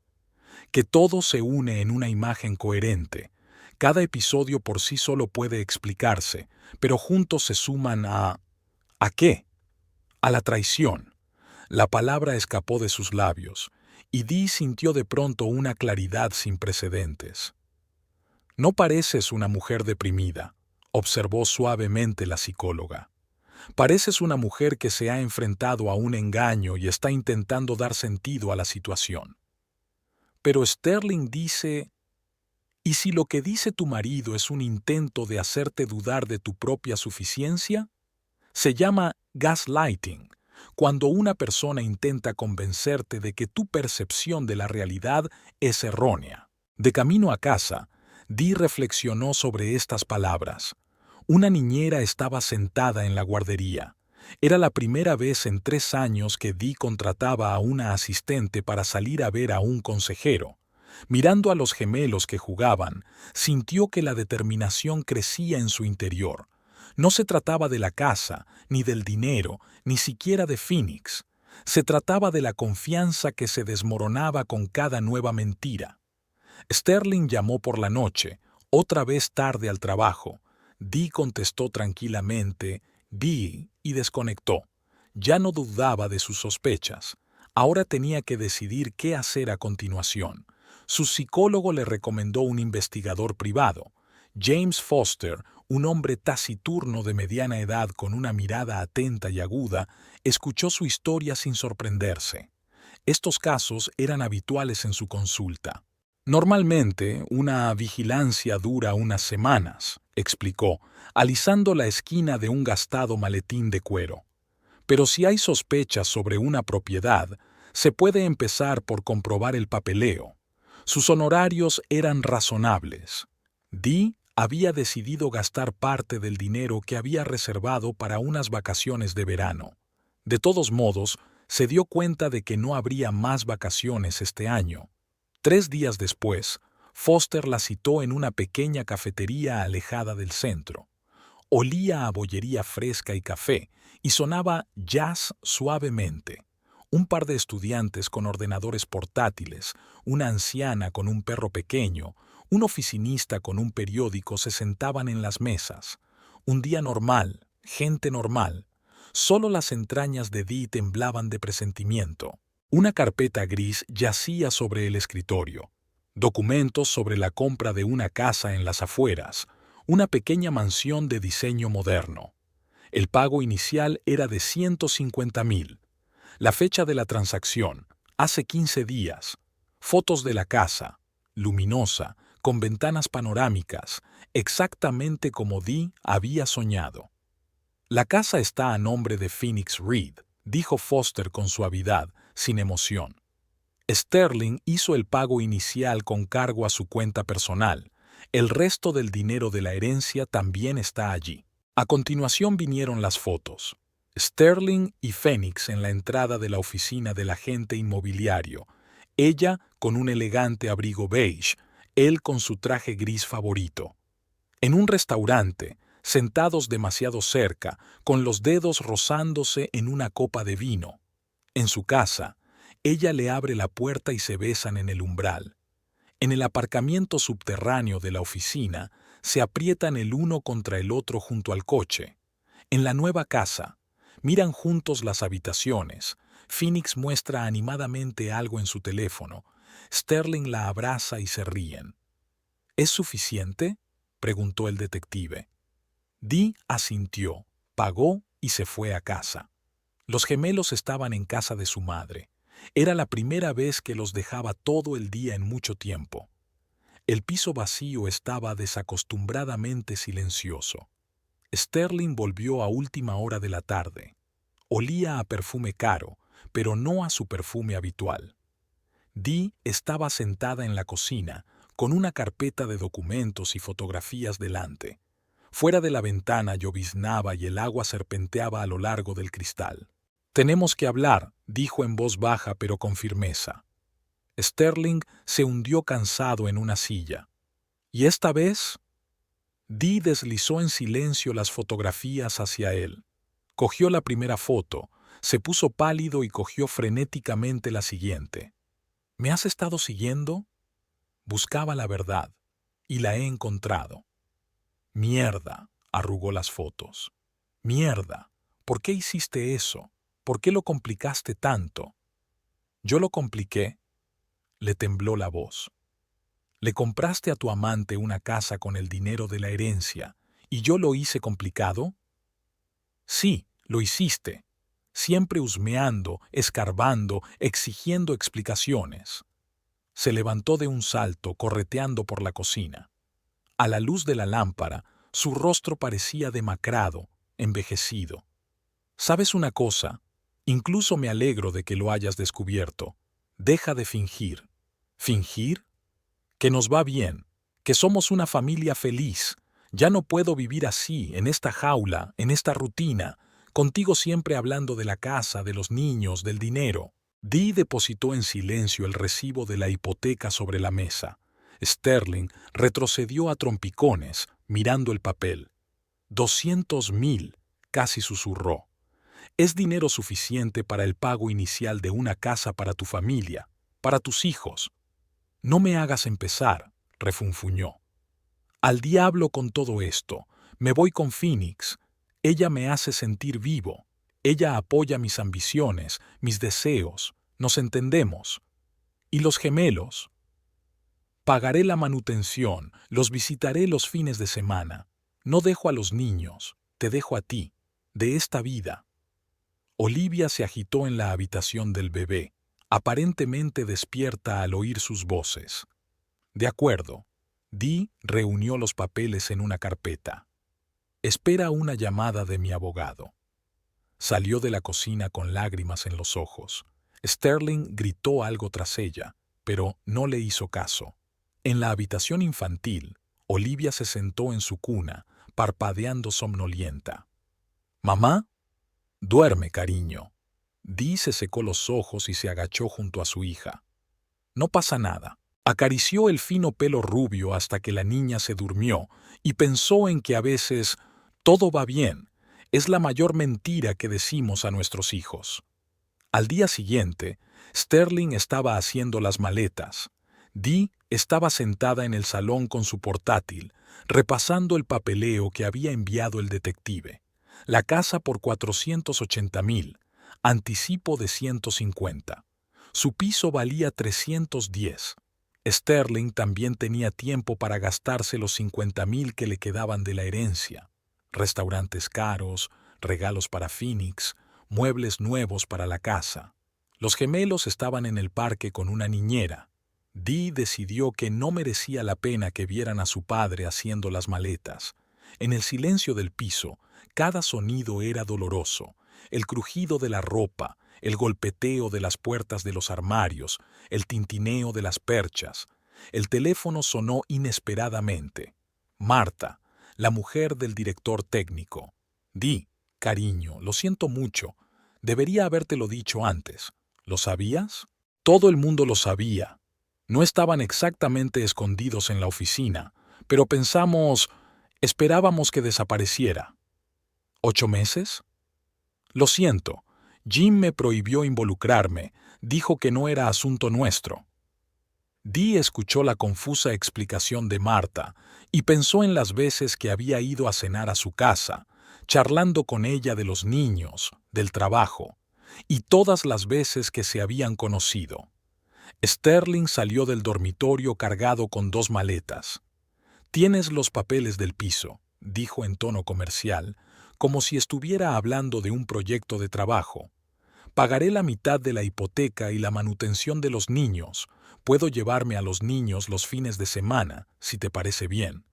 Que todo se une en una imagen coherente. Cada episodio por sí solo puede explicarse, pero juntos se suman a... ¿A qué? A la traición. La palabra escapó de sus labios, y Dee sintió de pronto una claridad sin precedentes. No pareces una mujer deprimida, observó suavemente la psicóloga. Pareces una mujer que se ha enfrentado a un engaño y está intentando dar sentido a la situación. Pero Sterling dice... ¿Y si lo que dice tu marido es un intento de hacerte dudar de tu propia suficiencia? Se llama gaslighting, cuando una persona intenta convencerte de que tu percepción de la realidad es errónea. De camino a casa, Dee reflexionó sobre estas palabras. Una niñera estaba sentada en la guardería. Era la primera vez en 3 años que Dee contrataba a una asistente para salir a ver a un consejero. Mirando a los gemelos que jugaban, sintió que la determinación crecía en su interior. No se trataba de la casa, ni del dinero, ni siquiera de Phoenix. Se trataba de la confianza que se desmoronaba con cada nueva mentira. Sterling llamó por la noche, otra vez tarde al trabajo. Dee contestó tranquilamente, «Dee», y desconectó. Ya no dudaba de sus sospechas. Ahora tenía que decidir qué hacer a continuación. Su psicólogo le recomendó un investigador privado. James Foster, un hombre taciturno de mediana edad con una mirada atenta y aguda, escuchó su historia sin sorprenderse. Estos casos eran habituales en su consulta. Normalmente, una vigilancia dura unas semanas, explicó, alisando la esquina de un gastado maletín de cuero. Pero si hay sospechas sobre una propiedad, se puede empezar por comprobar el papeleo. Sus honorarios eran razonables. Dee había decidido gastar parte del dinero que había reservado para unas vacaciones de verano. De todos modos, se dio cuenta de que no habría más vacaciones este año. 3 días después, Foster la citó en una pequeña cafetería alejada del centro. Olía a bollería fresca y café, y sonaba jazz suavemente. Un par de estudiantes con ordenadores portátiles, una anciana con un perro pequeño, un oficinista con un periódico se sentaban en las mesas. Un día normal, gente normal. Solo las entrañas de Dee temblaban de presentimiento. Una carpeta gris yacía sobre el escritorio. Documentos sobre la compra de una casa en las afueras, una pequeña mansión de diseño moderno. El pago inicial era de 150,000. La fecha de la transacción, hace 15 días. Fotos de la casa, luminosa, con ventanas panorámicas, exactamente como Dee había soñado. La casa está a nombre de Phoenix Reed, dijo Foster con suavidad, sin emoción. Sterling hizo el pago inicial con cargo a su cuenta personal. El resto del dinero de la herencia también está allí. A continuación vinieron las fotos. Sterling y Phoenix en la entrada de la oficina del agente inmobiliario. Ella con un elegante abrigo beige, él con su traje gris favorito. En un restaurante, sentados demasiado cerca, con los dedos rozándose en una copa de vino. En su casa, ella le abre la puerta y se besan en el umbral. En el aparcamiento subterráneo de la oficina, se aprietan el uno contra el otro junto al coche. En la nueva casa, miran juntos las habitaciones. Phoenix muestra animadamente algo en su teléfono. Sterling la abraza y se ríen. ¿Es suficiente?, preguntó el detective. Dee asintió, pagó y se fue a casa. Los gemelos estaban en casa de su madre. Era la primera vez que los dejaba todo el día en mucho tiempo. El piso vacío estaba desacostumbradamente silencioso. Sterling volvió a última hora de la tarde. Olía a perfume caro, pero no a su perfume habitual. Dee estaba sentada en la cocina, con una carpeta de documentos y fotografías delante. Fuera de la ventana lloviznaba y el agua serpenteaba a lo largo del cristal. «Tenemos que hablar», dijo en voz baja pero con firmeza. Sterling se hundió cansado en una silla. «¿Y esta vez?» Dee deslizó en silencio las fotografías hacia él. Cogió la primera foto, se puso pálido y cogió frenéticamente la siguiente. «¿Me has estado siguiendo?» Buscaba la verdad, y la he encontrado. «Mierda», arrugó las fotos. «Mierda, ¿por qué hiciste eso? ¿Por qué lo complicaste tanto?» «¿Yo lo compliqué?» Le tembló la voz. «Le compraste a tu amante una casa con el dinero de la herencia, ¿y yo lo hice complicado?» «Sí, lo hiciste. Siempre husmeando, escarbando, exigiendo explicaciones». Se levantó de un salto, correteando por la cocina. A la luz de la lámpara, su rostro parecía demacrado, envejecido. «¿Sabes una cosa? Incluso me alegro de que lo hayas descubierto. Deja de fingir». «¿Fingir? Que nos va bien, que somos una familia feliz. Ya no puedo vivir así, en esta jaula, en esta rutina, contigo siempre hablando de la casa, de los niños, del dinero». Dee depositó en silencio el recibo de la hipoteca sobre la mesa. Sterling retrocedió a trompicones, mirando el papel. 200,000, casi susurró. «Es dinero suficiente para el pago inicial de una casa para tu familia, para tus hijos». «No me hagas empezar», refunfuñó. «Al diablo con todo esto. Me voy con Phoenix. Ella me hace sentir vivo. Ella apoya mis ambiciones, mis deseos. Nos entendemos. ¿Y los gemelos?» «Pagaré la manutención, los visitaré los fines de semana. No dejo a los niños, te dejo a ti, de esta vida. Olivia se agitó en la habitación del bebé, aparentemente despierta al oír sus voces. De acuerdo. Dee reunió los papeles en una carpeta. Espera una llamada de mi abogado. Salió de la cocina con lágrimas en los ojos. Sterling gritó algo tras ella, pero no le hizo caso. En la habitación infantil, Olivia se sentó en su cuna, parpadeando somnolienta. «¿Mamá?» «Duerme, cariño». Dee se secó los ojos y se agachó junto a su hija. «No pasa nada». Acarició el fino pelo rubio hasta que la niña se durmió y pensó en que a veces todo va bien. Es la mayor mentira que decimos a nuestros hijos. Al día siguiente, Sterling estaba haciendo las maletas. Dee estaba sentada en el salón con su portátil, repasando el papeleo que había enviado el detective. La casa por 480,000, anticipo de 150. Su piso valía 310. Sterling también tenía tiempo para gastarse los 50,000 que le quedaban de la herencia. Restaurantes caros, regalos para Phoenix, muebles nuevos para la casa. Los gemelos estaban en el parque con una niñera. Dee decidió que no merecía la pena que vieran a su padre haciendo las maletas. En el silencio del piso, cada sonido era doloroso. El crujido de la ropa, el golpeteo de las puertas de los armarios, el tintineo de las perchas. El teléfono sonó inesperadamente. Marta, la mujer del director técnico. «Dee, cariño, lo siento mucho. Debería habértelo dicho antes. ¿Lo sabías?» Todo el mundo lo sabía. No estaban exactamente escondidos en la oficina, pero esperábamos que desapareciera. ¿8 meses? Lo siento. Jim me prohibió involucrarme, dijo que no era asunto nuestro. Dee escuchó la confusa explicación de Marta y pensó en las veces que había ido a cenar a su casa, charlando con ella de los niños, del trabajo, y todas las veces que se habían conocido. Sterling salió del dormitorio cargado con 2 maletas. «Tienes los papeles del piso», dijo en tono comercial, como si estuviera hablando de un proyecto de trabajo. «Pagaré la mitad de la hipoteca y la manutención de los niños. Puedo llevarme a los niños los fines de semana, si te parece bien».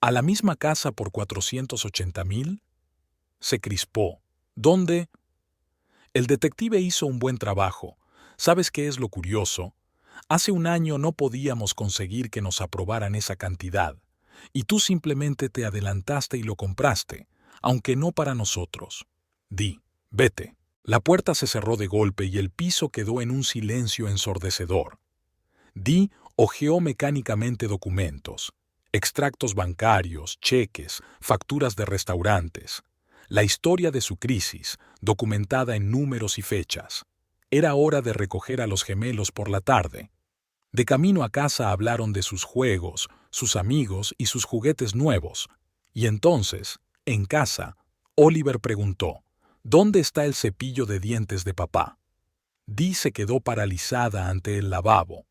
«¿A la misma casa por 480,000? Se crispó. «¿Dónde?» El detective hizo un buen trabajo. ¿Sabes qué es lo curioso? Hace un año no podíamos conseguir que nos aprobaran esa cantidad, y tú simplemente te adelantaste y lo compraste, aunque no para nosotros. Dee, vete». La puerta se cerró de golpe y el piso quedó en un silencio ensordecedor. Dee hojeó mecánicamente documentos, extractos bancarios, cheques, facturas de restaurantes. La historia de su crisis, documentada en números y fechas. Era hora de recoger a los gemelos por la tarde. De camino a casa hablaron de sus juegos, sus amigos y sus juguetes nuevos. Y entonces, en casa, Oliver preguntó: «¿Dónde está el cepillo de dientes de papá?» Dee se quedó paralizada ante el lavabo.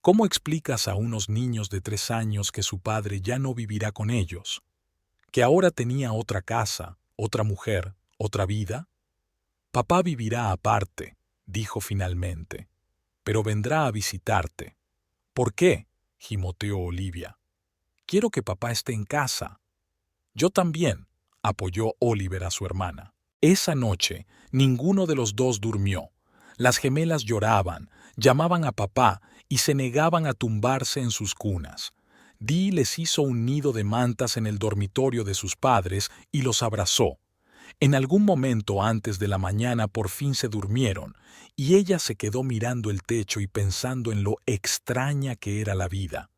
¿Cómo explicas a unos niños de 3 años que su padre ya no vivirá con ellos? ¿Que ahora tenía otra casa, otra mujer, otra vida? «Papá vivirá aparte», dijo finalmente, «pero vendrá a visitarte». «¿Por qué?», gimoteó Olivia. «Quiero que papá esté en casa». «Yo también», apoyó Oliver a su hermana. Esa noche, ninguno de los dos durmió. Las gemelas lloraban, llamaban a papá y se negaban a tumbarse en sus cunas. Dee les hizo un nido de mantas en el dormitorio de sus padres y los abrazó. En algún momento antes de la mañana por fin se durmieron, y ella se quedó mirando el techo y pensando en lo extraña que era la vida.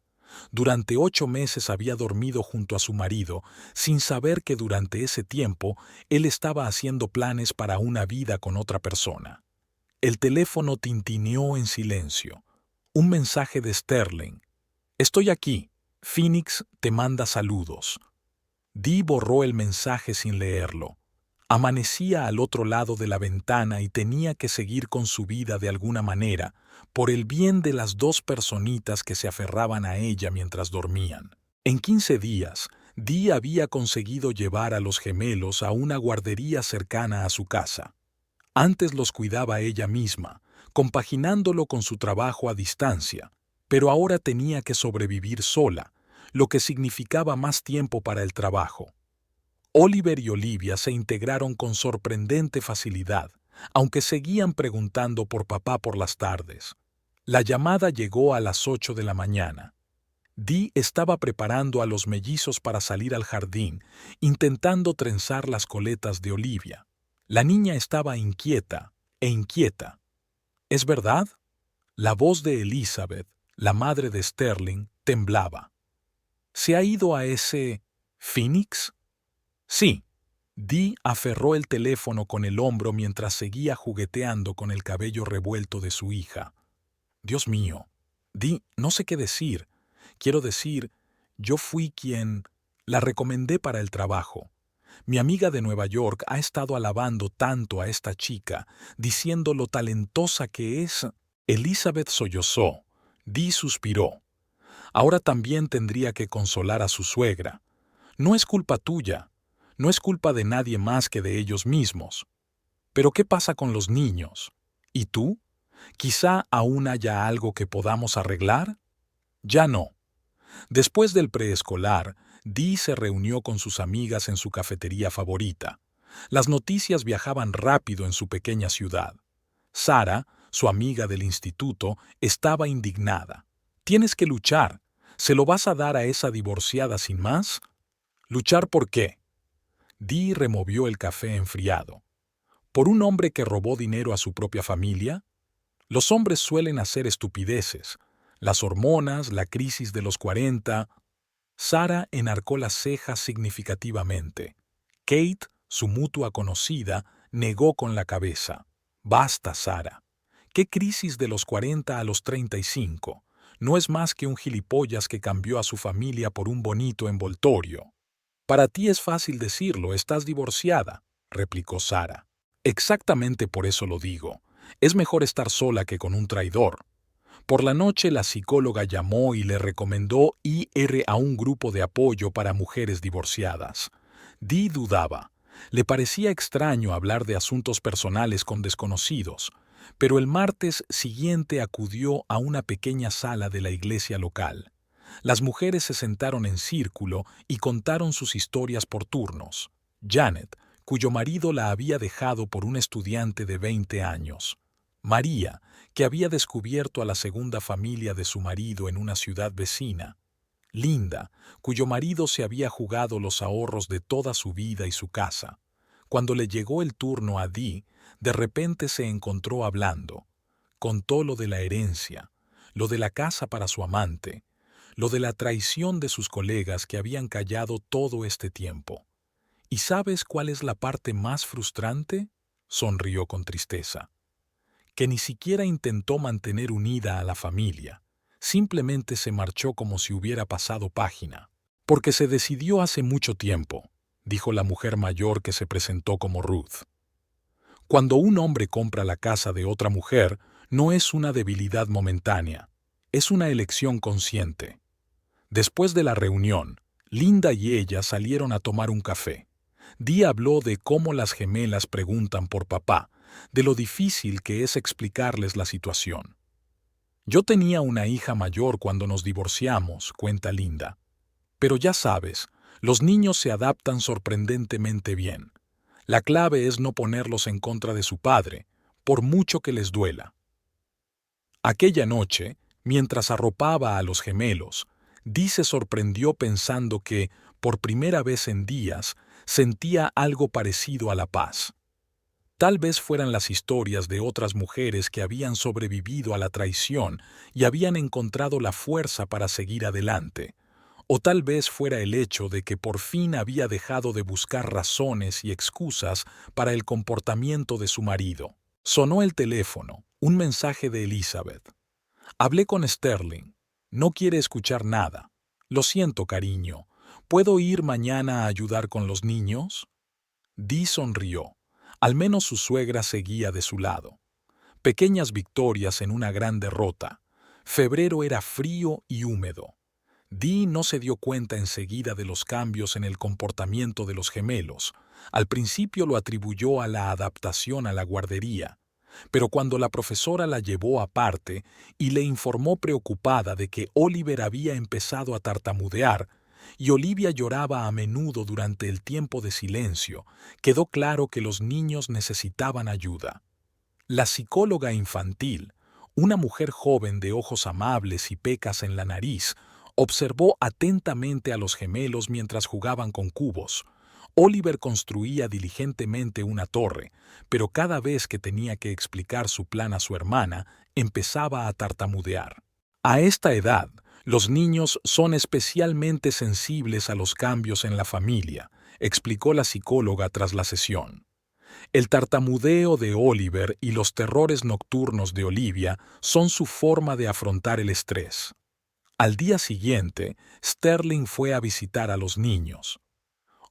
Durante 8 meses había dormido junto a su marido, sin saber que durante ese tiempo él estaba haciendo planes para una vida con otra persona. El teléfono tintineó en silencio. Un mensaje de Sterling. «Estoy aquí. Phoenix te manda saludos». Dee borró el mensaje sin leerlo. Amanecía al otro lado de la ventana y tenía que seguir con su vida de alguna manera, por el bien de las 2 personitas que se aferraban a ella mientras dormían. En 15 días, Dee había conseguido llevar a los gemelos a una guardería cercana a su casa. Antes los cuidaba ella misma, compaginándolo con su trabajo a distancia, pero ahora tenía que sobrevivir sola, lo que significaba más tiempo para el trabajo. Oliver y Olivia se integraron con sorprendente facilidad, aunque seguían preguntando por papá por las tardes. La llamada llegó a las 8 de la mañana. Dee estaba preparando a los mellizos para salir al jardín, intentando trenzar las coletas de Olivia. La niña estaba inquieta e inquieta. ¿Es verdad? La voz de Elizabeth, la madre de Sterling, temblaba. ¿Se ha ido a ese Phoenix? Sí. Dee aferró el teléfono con el hombro mientras seguía jugueteando con el cabello revuelto de su hija. Dios mío. Dee, no sé qué decir. Quiero decir, yo fui quien la recomendé para el trabajo. Mi amiga de Nueva York ha estado alabando tanto a esta chica, diciendo lo talentosa que es. Elizabeth sollozó. Dee suspiró. Ahora también tendría que consolar a su suegra. No es culpa tuya. No es culpa de nadie más que de ellos mismos. Pero ¿qué pasa con los niños? ¿Y tú? ¿Quizá aún haya algo que podamos arreglar? Ya no. Después del preescolar, Dee se reunió con sus amigas en su cafetería favorita. Las noticias viajaban rápido en su pequeña ciudad. Sara, su amiga del instituto, estaba indignada. «Tienes que luchar. ¿Se lo vas a dar a esa divorciada sin más?» «¿Luchar por qué?» Dee removió el café enfriado. ¿Por un hombre que robó dinero a su propia familia? Los hombres suelen hacer estupideces. Las hormonas, la crisis de los 40. Sara enarcó las cejas significativamente. Kate, su mutua conocida, negó con la cabeza. Basta, Sara. ¿Qué crisis de los 40 a los 35? No es más que un gilipollas que cambió a su familia por un bonito envoltorio. Para ti es fácil decirlo, estás divorciada, replicó Sara. Exactamente por eso lo digo. Es mejor estar sola que con un traidor. Por la noche la psicóloga llamó y le recomendó ir a un grupo de apoyo para mujeres divorciadas. Dee dudaba. Le parecía extraño hablar de asuntos personales con desconocidos, pero el martes siguiente acudió a una pequeña sala de la iglesia local. Las mujeres se sentaron en círculo y contaron sus historias por turnos. Janet, cuyo marido la había dejado por un estudiante de 20 años. María, que había descubierto a la segunda familia de su marido en una ciudad vecina. Linda, cuyo marido se había jugado los ahorros de toda su vida y su casa. Cuando le llegó el turno a Dee, de repente se encontró hablando. Contó lo de la herencia, lo de la casa para su amante, lo de la traición de sus colegas que habían callado todo este tiempo. ¿Y sabes cuál es la parte más frustrante?, sonrió con tristeza. Que ni siquiera intentó mantener unida a la familia. Simplemente se marchó como si hubiera pasado página. Porque se decidió hace mucho tiempo, dijo la mujer mayor que se presentó como Ruth. Cuando un hombre compra la casa de otra mujer, no es una debilidad momentánea, es una elección consciente. Después de la reunión, Linda y ella salieron a tomar un café. Dee habló de cómo las gemelas preguntan por papá, de lo difícil que es explicarles la situación. Yo tenía una hija mayor cuando nos divorciamos, cuenta Linda. Pero ya sabes, los niños se adaptan sorprendentemente bien. La clave es no ponerlos en contra de su padre, por mucho que les duela. Aquella noche, mientras arropaba a los gemelos, Dee se sorprendió pensando que, por primera vez en días, sentía algo parecido a la paz. Tal vez fueran las historias de otras mujeres que habían sobrevivido a la traición y habían encontrado la fuerza para seguir adelante. O tal vez fuera el hecho de que por fin había dejado de buscar razones y excusas para el comportamiento de su marido. Sonó el teléfono, un mensaje de Elizabeth. Hablé con Sterling. No quiere escuchar nada. Lo siento, cariño. ¿Puedo ir mañana a ayudar con los niños? Dee sonrió. Al menos su suegra seguía de su lado. Pequeñas victorias en una gran derrota. Febrero era frío y húmedo. Dee no se dio cuenta enseguida de los cambios en el comportamiento de los gemelos. Al principio lo atribuyó a la adaptación a la guardería, pero cuando la profesora la llevó aparte y le informó preocupada de que Oliver había empezado a tartamudear y Olivia lloraba a menudo durante el tiempo de silencio, quedó claro que los niños necesitaban ayuda. La psicóloga infantil, una mujer joven de ojos amables y pecas en la nariz, observó atentamente a los gemelos mientras jugaban con cubos. Oliver construía diligentemente una torre, pero cada vez que tenía que explicar su plan a su hermana, empezaba a tartamudear. A esta edad, los niños son especialmente sensibles a los cambios en la familia, explicó la psicóloga tras la sesión. El tartamudeo de Oliver y los terrores nocturnos de Olivia son su forma de afrontar el estrés. Al día siguiente, Sterling fue a visitar a los niños.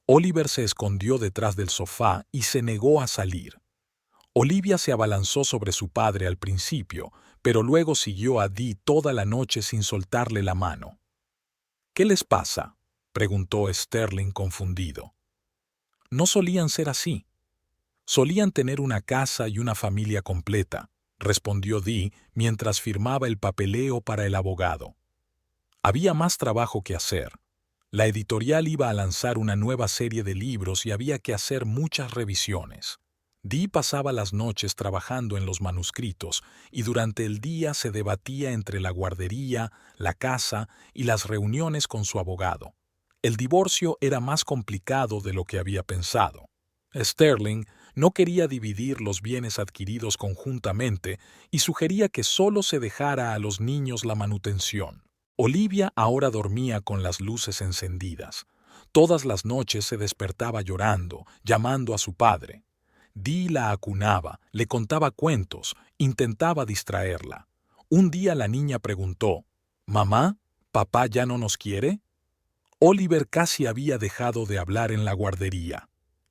Oliver se escondió detrás del sofá y se negó a salir. Olivia se abalanzó sobre su padre al principio, pero luego siguió a Dee toda la noche sin soltarle la mano. «¿Qué les pasa?», preguntó Sterling confundido. «No solían ser así. Solían tener una casa y una familia completa», respondió Dee mientras firmaba el papeleo para el abogado. Había más trabajo que hacer. La editorial iba a lanzar una nueva serie de libros y había que hacer muchas revisiones. Dee pasaba las noches trabajando en los manuscritos y durante el día se debatía entre la guardería, la casa y las reuniones con su abogado. El divorcio era más complicado de lo que había pensado. Sterling no quería dividir los bienes adquiridos conjuntamente y sugería que solo se dejara a los niños la manutención. Olivia ahora dormía con las luces encendidas. Todas las noches se despertaba llorando, llamando a su padre. Dee la acunaba, le contaba cuentos, intentaba distraerla. Un día la niña preguntó, «¿Mamá, papá ya no nos quiere?». Oliver casi había dejado de hablar en la guardería.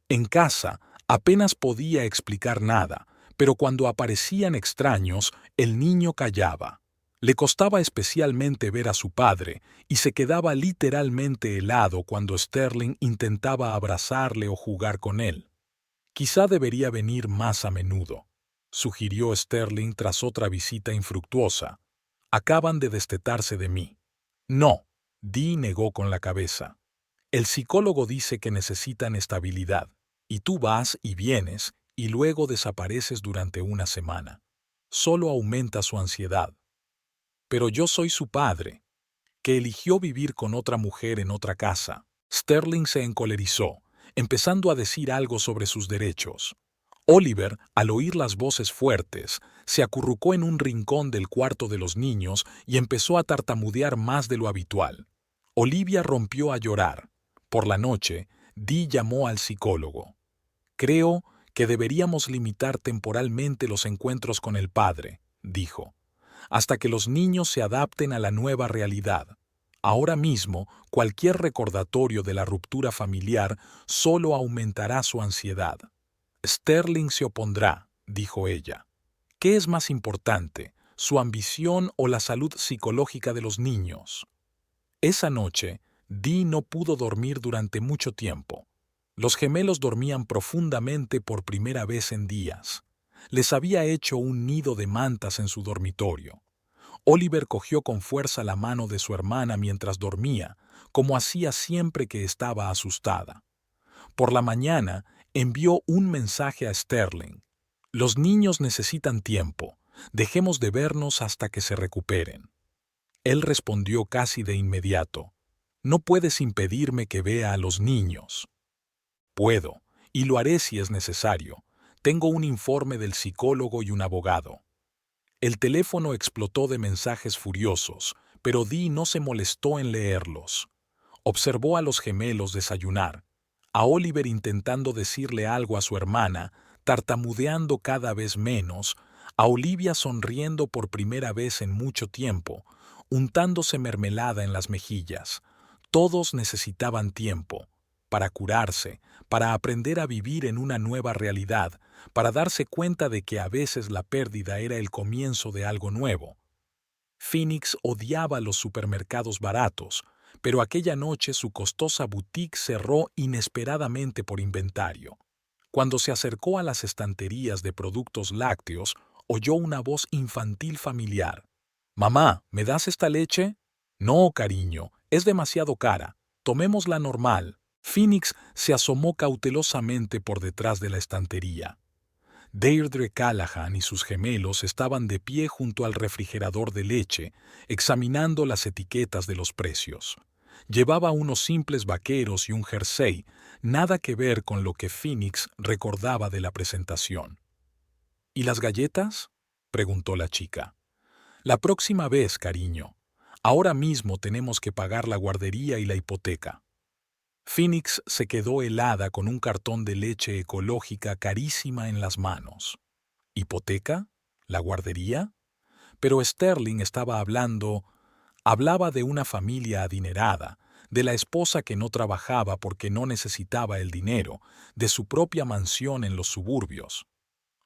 En casa, apenas podía explicar nada, pero cuando aparecían extraños, el niño callaba. Le costaba especialmente ver a su padre y se quedaba literalmente helado cuando Sterling intentaba abrazarle o jugar con él. «Quizá debería venir más a menudo», sugirió Sterling tras otra visita infructuosa. «Acaban de destetarse de mí». «No», Dee negó con la cabeza. «El psicólogo dice que necesitan estabilidad, y tú vas y vienes y luego desapareces durante una semana. Solo aumenta su ansiedad». «Pero yo soy su padre, que eligió vivir con otra mujer en otra casa». Sterling se encolerizó, empezando a decir algo sobre sus derechos. Oliver, al oír las voces fuertes, se acurrucó en un rincón del cuarto de los niños y empezó a tartamudear más de lo habitual. Olivia rompió a llorar. Por la noche, Dee llamó al psicólogo. «Creo que deberíamos limitar temporalmente los encuentros con el padre», dijo, «hasta que los niños se adapten a la nueva realidad. Ahora mismo, cualquier recordatorio de la ruptura familiar solo aumentará su ansiedad». «Sterling se opondrá», dijo ella. «¿Qué es más importante, su ambición o la salud psicológica de los niños?». Esa noche, Dee no pudo dormir durante mucho tiempo. Los gemelos dormían profundamente por primera vez en días. Les había hecho un nido de mantas en su dormitorio. Oliver cogió con fuerza la mano de su hermana mientras dormía, como hacía siempre que estaba asustada. Por la mañana, envió un mensaje a Sterling. «Los niños necesitan tiempo. Dejemos de vernos hasta que se recuperen». Él respondió casi de inmediato. «No puedes impedirme que vea a los niños». «Puedo, y lo haré si es necesario. Tengo un informe del psicólogo y un abogado». El teléfono explotó de mensajes furiosos, pero Dee no se molestó en leerlos. Observó a los gemelos desayunar, a Oliver intentando decirle algo a su hermana, tartamudeando cada vez menos, a Olivia sonriendo por primera vez en mucho tiempo, untándose mermelada en las mejillas. Todos necesitaban tiempo para curarse, para aprender a vivir en una nueva realidad, para darse cuenta de que a veces la pérdida era el comienzo de algo nuevo. Phoenix odiaba los supermercados baratos, pero aquella noche su costosa boutique cerró inesperadamente por inventario. Cuando se acercó a las estanterías de productos lácteos, oyó una voz infantil familiar. «Mamá, ¿me das esta leche?» «No, cariño, es demasiado cara. Tomemos la normal». Phoenix se asomó cautelosamente por detrás de la estantería. Deirdre Callahan y sus gemelos estaban de pie junto al refrigerador de leche, examinando las etiquetas de los precios. Llevaba unos simples vaqueros y un jersey, nada que ver con lo que Phoenix recordaba de la presentación. «¿Y las galletas?», preguntó la chica. «La próxima vez, cariño. Ahora mismo tenemos que pagar la guardería y la hipoteca». Phoenix se quedó helada con un cartón de leche ecológica carísima en las manos. ¿Hipoteca? ¿La guardería? Pero Sterling hablaba de una familia adinerada, de la esposa que no trabajaba porque no necesitaba el dinero, de su propia mansión en los suburbios.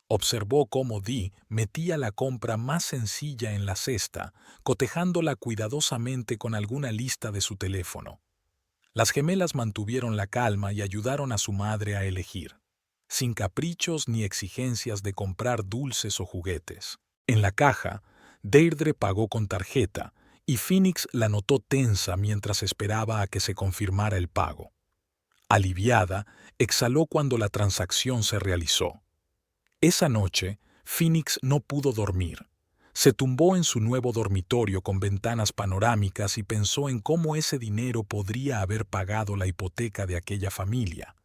Observó cómo Dee metía la compra más sencilla en la cesta, cotejándola cuidadosamente con alguna lista de su teléfono. Las gemelas mantuvieron la calma y ayudaron a su madre a elegir, sin caprichos ni exigencias de comprar dulces o juguetes. En la caja, Deirdre pagó con tarjeta y Phoenix la notó tensa mientras esperaba a que se confirmara el pago. Aliviada, exhaló cuando la transacción se realizó. Esa noche, Phoenix no pudo dormir. Se tumbó en su nuevo dormitorio con ventanas panorámicas y pensó en cómo ese dinero podría haber pagado la hipoteca de aquella familia.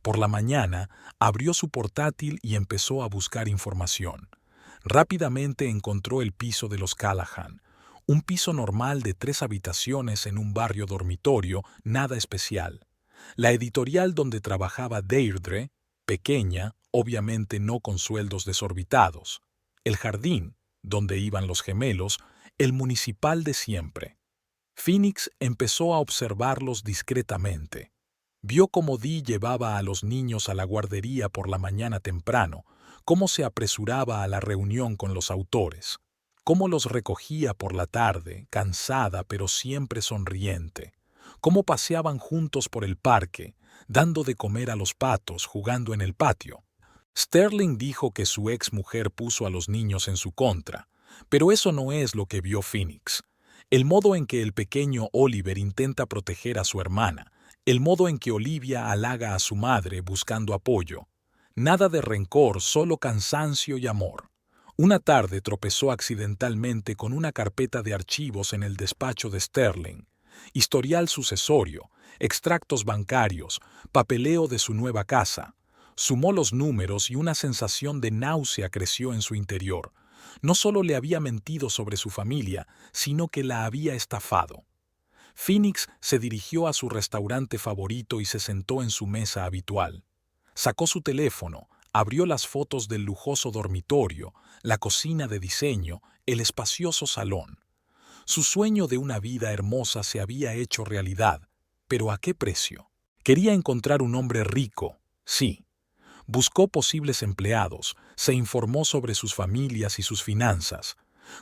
Por la mañana, abrió su portátil y empezó a buscar información. Rápidamente encontró el piso de los Callahan, un piso normal de 3 habitaciones en un barrio dormitorio, nada especial. La editorial donde trabajaba Deirdre, pequeña, obviamente no con sueldos desorbitados. El jardín, donde iban los gemelos, el municipal de siempre. Phoenix empezó a observarlos discretamente. Vio cómo Dee llevaba a los niños a la guardería por la mañana temprano, cómo se apresuraba a la reunión con los autores, cómo los recogía por la tarde, cansada pero siempre sonriente, cómo paseaban juntos por el parque, dando de comer a los patos, jugando en el patio. Sterling dijo que su ex mujer puso a los niños en su contra, pero eso no es lo que vio Phoenix. El modo en que el pequeño Oliver intenta proteger a su hermana, el modo en que Olivia halaga a su madre buscando apoyo. Nada de rencor, solo cansancio y amor. Una tarde tropezó accidentalmente con una carpeta de archivos en el despacho de Sterling. Historial sucesorio, extractos bancarios, papeleo de su nueva casa. Sumó los números y una sensación de náusea creció en su interior. No solo le había mentido sobre su familia, sino que la había estafado. Phoenix se dirigió a su restaurante favorito y se sentó en su mesa habitual. Sacó su teléfono, abrió las fotos del lujoso dormitorio, la cocina de diseño, el espacioso salón. Su sueño de una vida hermosa se había hecho realidad, pero ¿a qué precio? Quería encontrar un hombre rico, sí. Buscó posibles empleados, se informó sobre sus familias y sus finanzas.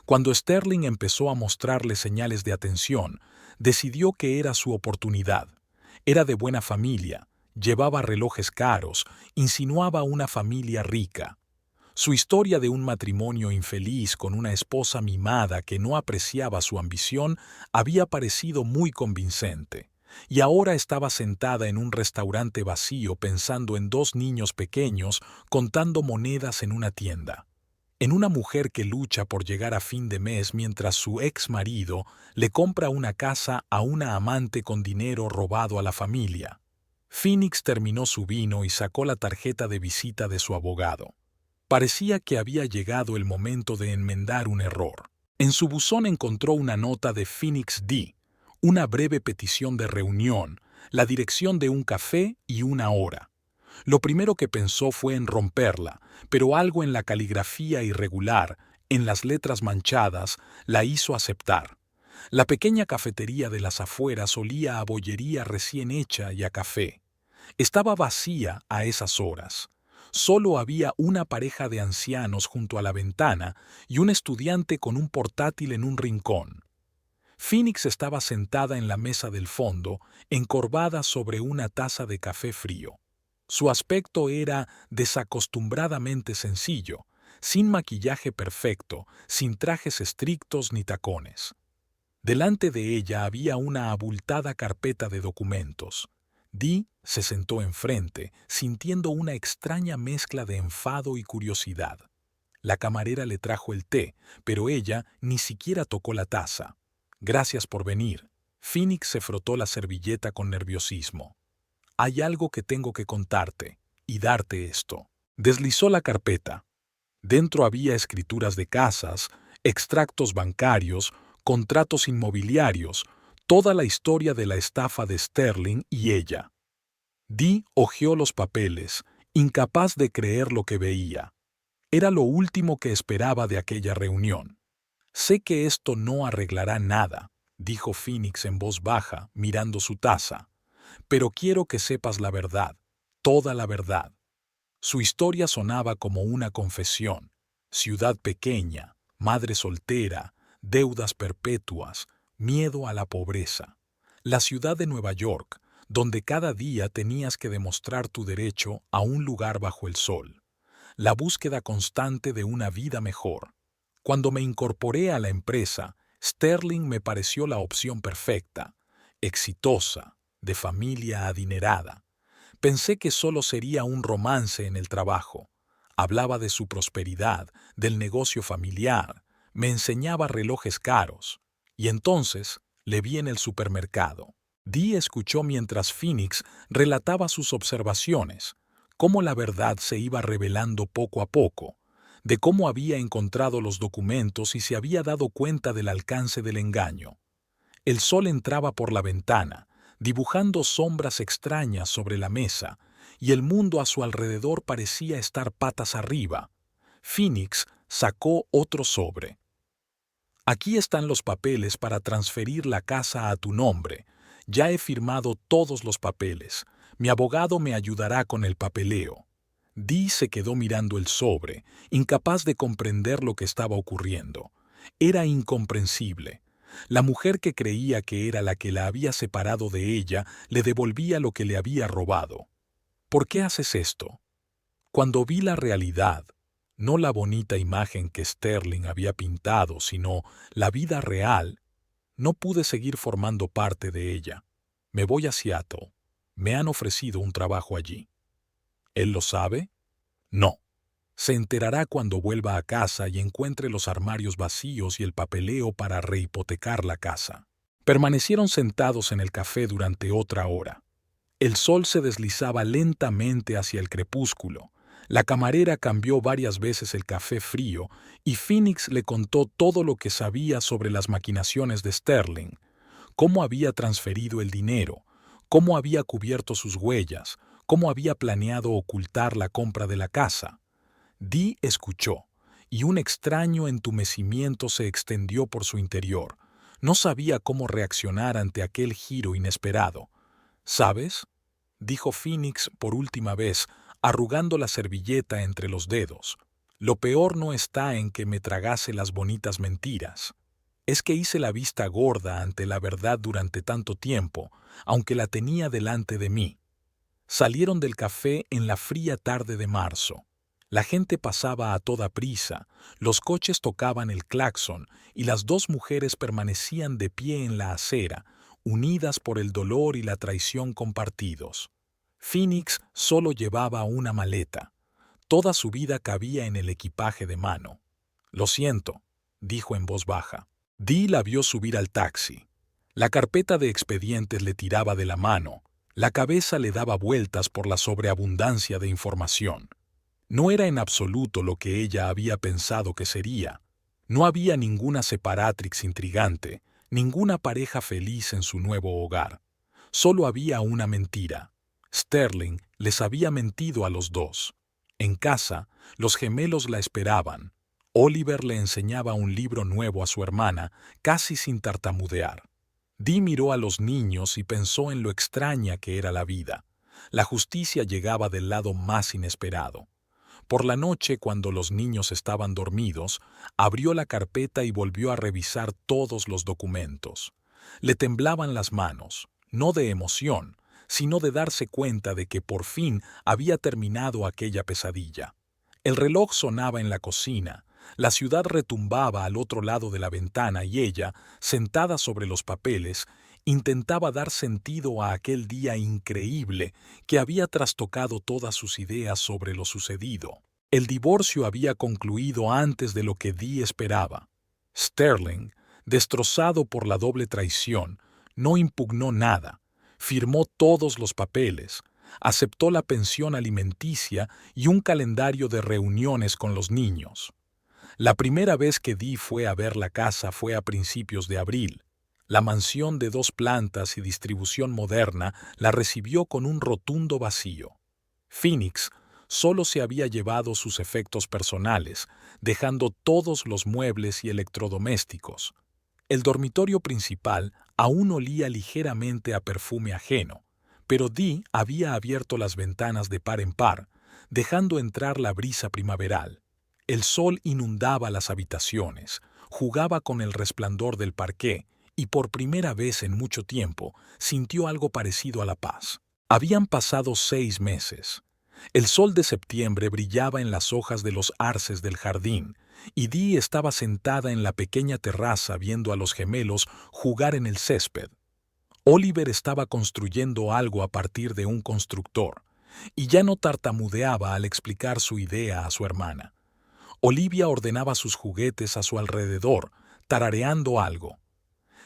Cuando Sterling empezó a mostrarle señales de atención, decidió que era su oportunidad. Era de buena familia, llevaba relojes caros, insinuaba una familia rica. Su historia de un matrimonio infeliz con una esposa mimada que no apreciaba su ambición había parecido muy convincente. Y ahora estaba sentada en un restaurante vacío pensando en 2 niños pequeños contando monedas en una tienda. En una mujer que lucha por llegar a fin de mes mientras su ex marido le compra una casa a una amante con dinero robado a la familia. Phoenix terminó su vino y sacó la tarjeta de visita de su abogado. Parecía que había llegado el momento de enmendar un error. En su buzón encontró una nota de Phoenix D., una breve petición de reunión, la dirección de un café y una hora. Lo primero que pensó fue en romperla, pero algo en la caligrafía irregular, en las letras manchadas, la hizo aceptar. La pequeña cafetería de las afueras olía a bollería recién hecha y a café. Estaba vacía a esas horas. Solo había una pareja de ancianos junto a la ventana y un estudiante con un portátil en un rincón. Phoenix estaba sentada en la mesa del fondo, encorvada sobre una taza de café frío. Su aspecto era desacostumbradamente sencillo, sin maquillaje perfecto, sin trajes estrictos ni tacones. Delante de ella había una abultada carpeta de documentos. Dee se sentó enfrente, sintiendo una extraña mezcla de enfado y curiosidad. La camarera le trajo el té, pero ella ni siquiera tocó la taza. «Gracias por venir». Phoenix se frotó la servilleta con nerviosismo. «Hay algo que tengo que contarte, y darte esto». Deslizó la carpeta. Dentro había escrituras de casas, extractos bancarios, contratos inmobiliarios, toda la historia de la estafa de Sterling y ella. Dee hojeó los papeles, incapaz de creer lo que veía. Era lo último que esperaba de aquella reunión. «Sé que esto no arreglará nada», dijo Phoenix en voz baja, mirando su taza. «Pero quiero que sepas la verdad, toda la verdad». Su historia sonaba como una confesión. Ciudad pequeña, madre soltera, deudas perpetuas, miedo a la pobreza. La ciudad de Nueva York, donde cada día tenías que demostrar tu derecho a un lugar bajo el sol. La búsqueda constante de una vida mejor. Cuando me incorporé a la empresa, Sterling me pareció la opción perfecta, exitosa, de familia adinerada. Pensé que solo sería un romance en el trabajo. Hablaba de su prosperidad, del negocio familiar, me enseñaba relojes caros. Y entonces le vi en el supermercado. Dee escuchó mientras Phoenix relataba sus observaciones, cómo la verdad se iba revelando poco a poco, de cómo había encontrado los documentos y se había dado cuenta del alcance del engaño. El sol entraba por la ventana, dibujando sombras extrañas sobre la mesa, y el mundo a su alrededor parecía estar patas arriba. Phoenix sacó otro sobre. «Aquí están los papeles para transferir la casa a tu nombre. Ya he firmado todos los papeles. Mi abogado me ayudará con el papeleo». Dee se quedó mirando el sobre, incapaz de comprender lo que estaba ocurriendo. Era incomprensible. La mujer que creía que era la que la había separado de ella le devolvía lo que le había robado. «¿Por qué haces esto?» Cuando vi la realidad, no la bonita imagen que Sterling había pintado, sino la vida real, no pude seguir formando parte de ella. Me voy a Seattle. Me han ofrecido un trabajo allí. ¿Él lo sabe? No. Se enterará cuando vuelva a casa y encuentre los armarios vacíos y el papeleo para rehipotecar la casa. Permanecieron sentados en el café durante otra hora. El sol se deslizaba lentamente hacia el crepúsculo. La camarera cambió varias veces el café frío y Phoenix le contó todo lo que sabía sobre las maquinaciones de Sterling, cómo había transferido el dinero, cómo había cubierto sus huellas, cómo había planeado ocultar la compra de la casa. Dee escuchó, y un extraño entumecimiento se extendió por su interior. No sabía cómo reaccionar ante aquel giro inesperado. «¿Sabes?», dijo Phoenix por última vez, arrugando la servilleta entre los dedos. «Lo peor no está en que me tragase las bonitas mentiras. Es que hice la vista gorda ante la verdad durante tanto tiempo, aunque la tenía delante de mí». Salieron del café en la fría tarde de marzo. La gente pasaba a toda prisa, los coches tocaban el claxon y las dos mujeres permanecían de pie en la acera, unidas por el dolor y la traición compartidos. Phoenix solo llevaba una maleta. Toda su vida cabía en el equipaje de mano. «Lo siento», dijo en voz baja. Dee la vio subir al taxi. La carpeta de expedientes le tiraba de la mano. La cabeza le daba vueltas por la sobreabundancia de información. No era en absoluto lo que ella había pensado que sería. No había ninguna separatrix intrigante, ninguna pareja feliz en su nuevo hogar. Solo había una mentira. Sterling les había mentido a los dos. En casa, los gemelos la esperaban. Oliver le enseñaba un libro nuevo a su hermana, casi sin tartamudear. Dee miró a los niños y pensó en lo extraña que era la vida. La justicia llegaba del lado más inesperado. Por la noche, cuando los niños estaban dormidos, abrió la carpeta y volvió a revisar todos los documentos. Le temblaban las manos, no de emoción, sino de darse cuenta de que por fin había terminado aquella pesadilla. El reloj sonaba en la cocina, la ciudad retumbaba al otro lado de la ventana y ella, sentada sobre los papeles, intentaba dar sentido a aquel día increíble que había trastocado todas sus ideas sobre lo sucedido. El divorcio había concluido antes de lo que Dee esperaba. Sterling, destrozado por la doble traición, no impugnó nada, firmó todos los papeles, aceptó la pensión alimenticia y un calendario de reuniones con los niños. La primera vez que Dee fue a ver la casa fue a principios de abril. La mansión de 2 plantas y distribución moderna la recibió con un rotundo vacío. Phoenix solo se había llevado sus efectos personales, dejando todos los muebles y electrodomésticos. El dormitorio principal aún olía ligeramente a perfume ajeno, pero Dee había abierto las ventanas de par en par, dejando entrar la brisa primaveral. El sol inundaba las habitaciones, jugaba con el resplandor del parqué y por primera vez en mucho tiempo sintió algo parecido a la paz. Habían pasado 6 meses. El sol de septiembre brillaba en las hojas de los arces del jardín, y Dee estaba sentada en la pequeña terraza viendo a los gemelos jugar en el césped. Oliver estaba construyendo algo a partir de un constructor, y ya no tartamudeaba al explicar su idea a su hermana. Olivia ordenaba sus juguetes a su alrededor, tarareando algo.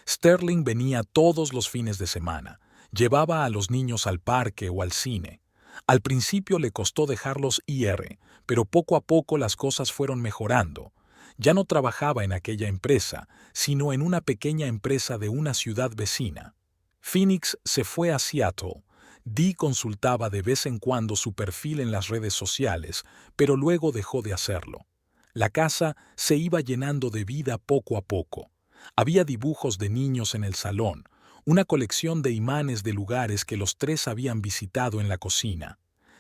Sterling venía todos los fines de semana, llevaba a los niños al parque o al cine. Al principio le costó dejarlos ir, pero poco a poco las cosas fueron mejorando. Ya no trabajaba en aquella empresa, sino en una pequeña empresa de una ciudad vecina. Phoenix se fue a Seattle. Dee consultaba de vez en cuando su perfil en las redes sociales, pero luego dejó de hacerlo. La casa se iba llenando de vida poco a poco. Había dibujos de niños en el salón, una colección de imanes de lugares que los 3 habían visitado en la cocina.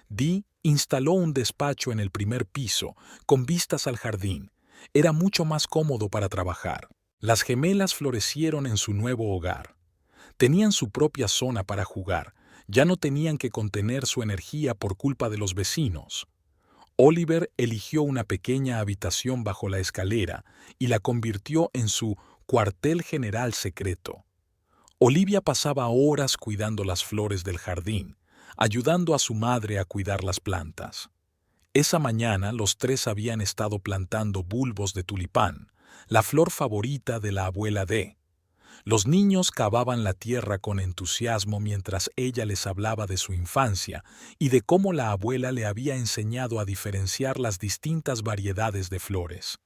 Dee instaló un despacho en el primer piso, con vistas al jardín. Era mucho más cómodo para trabajar. Las gemelas florecieron en su nuevo hogar. Tenían su propia zona para jugar, ya no tenían que contener su energía por culpa de los vecinos. Oliver eligió una pequeña habitación bajo la escalera y la convirtió en su cuartel general secreto. Olivia pasaba horas cuidando las flores del jardín, ayudando a su madre a cuidar las plantas. Esa mañana los 3 habían estado plantando bulbos de tulipán, la flor favorita de la abuela Dee. Los niños cavaban la tierra con entusiasmo mientras ella les hablaba de su infancia y de cómo la abuela le había enseñado a diferenciar las distintas variedades de flores.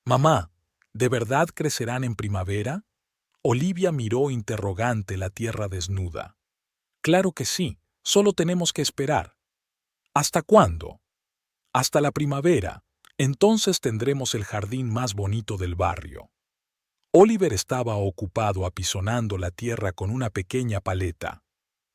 «Mamá, ¿de verdad crecerán en primavera?» Olivia miró interrogante la tierra desnuda. «Claro que sí, solo tenemos que esperar». «¿Hasta cuándo?» «Hasta la primavera. Entonces tendremos el jardín más bonito del barrio». Oliver estaba ocupado apisonando la tierra con una pequeña paleta.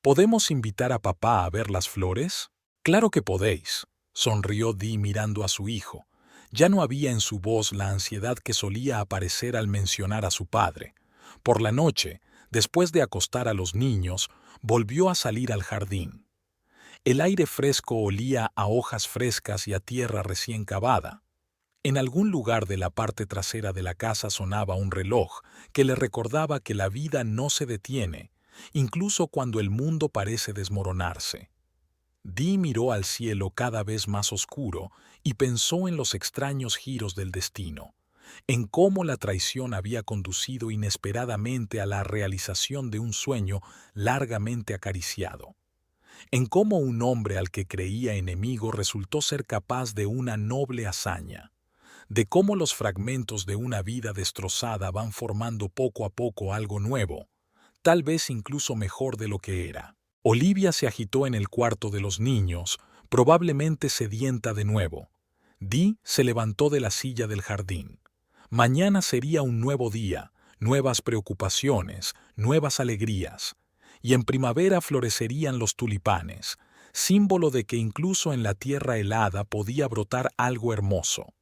«¿Podemos invitar a papá a ver las flores?» «Claro que podéis», sonrió Dee mirando a su hijo. Ya no había en su voz la ansiedad que solía aparecer al mencionar a su padre. Por la noche, después de acostar a los niños, volvió a salir al jardín. El aire fresco olía a hojas frescas y a tierra recién cavada. En algún lugar de la parte trasera de la casa sonaba un reloj que le recordaba que la vida no se detiene, incluso cuando el mundo parece desmoronarse. Dee miró al cielo cada vez más oscuro y pensó en los extraños giros del destino, en cómo la traición había conducido inesperadamente a la realización de un sueño largamente acariciado, en cómo un hombre al que creía enemigo resultó ser capaz de una noble hazaña, de cómo los fragmentos de una vida destrozada van formando poco a poco algo nuevo, tal vez incluso mejor de lo que era. Olivia se agitó en el cuarto de los niños, probablemente sedienta de nuevo. Dee se levantó de la silla del jardín. Mañana sería un nuevo día, nuevas preocupaciones, nuevas alegrías. Y en primavera florecerían los tulipanes. símbolo de que incluso en la tierra helada podía brotar algo hermoso.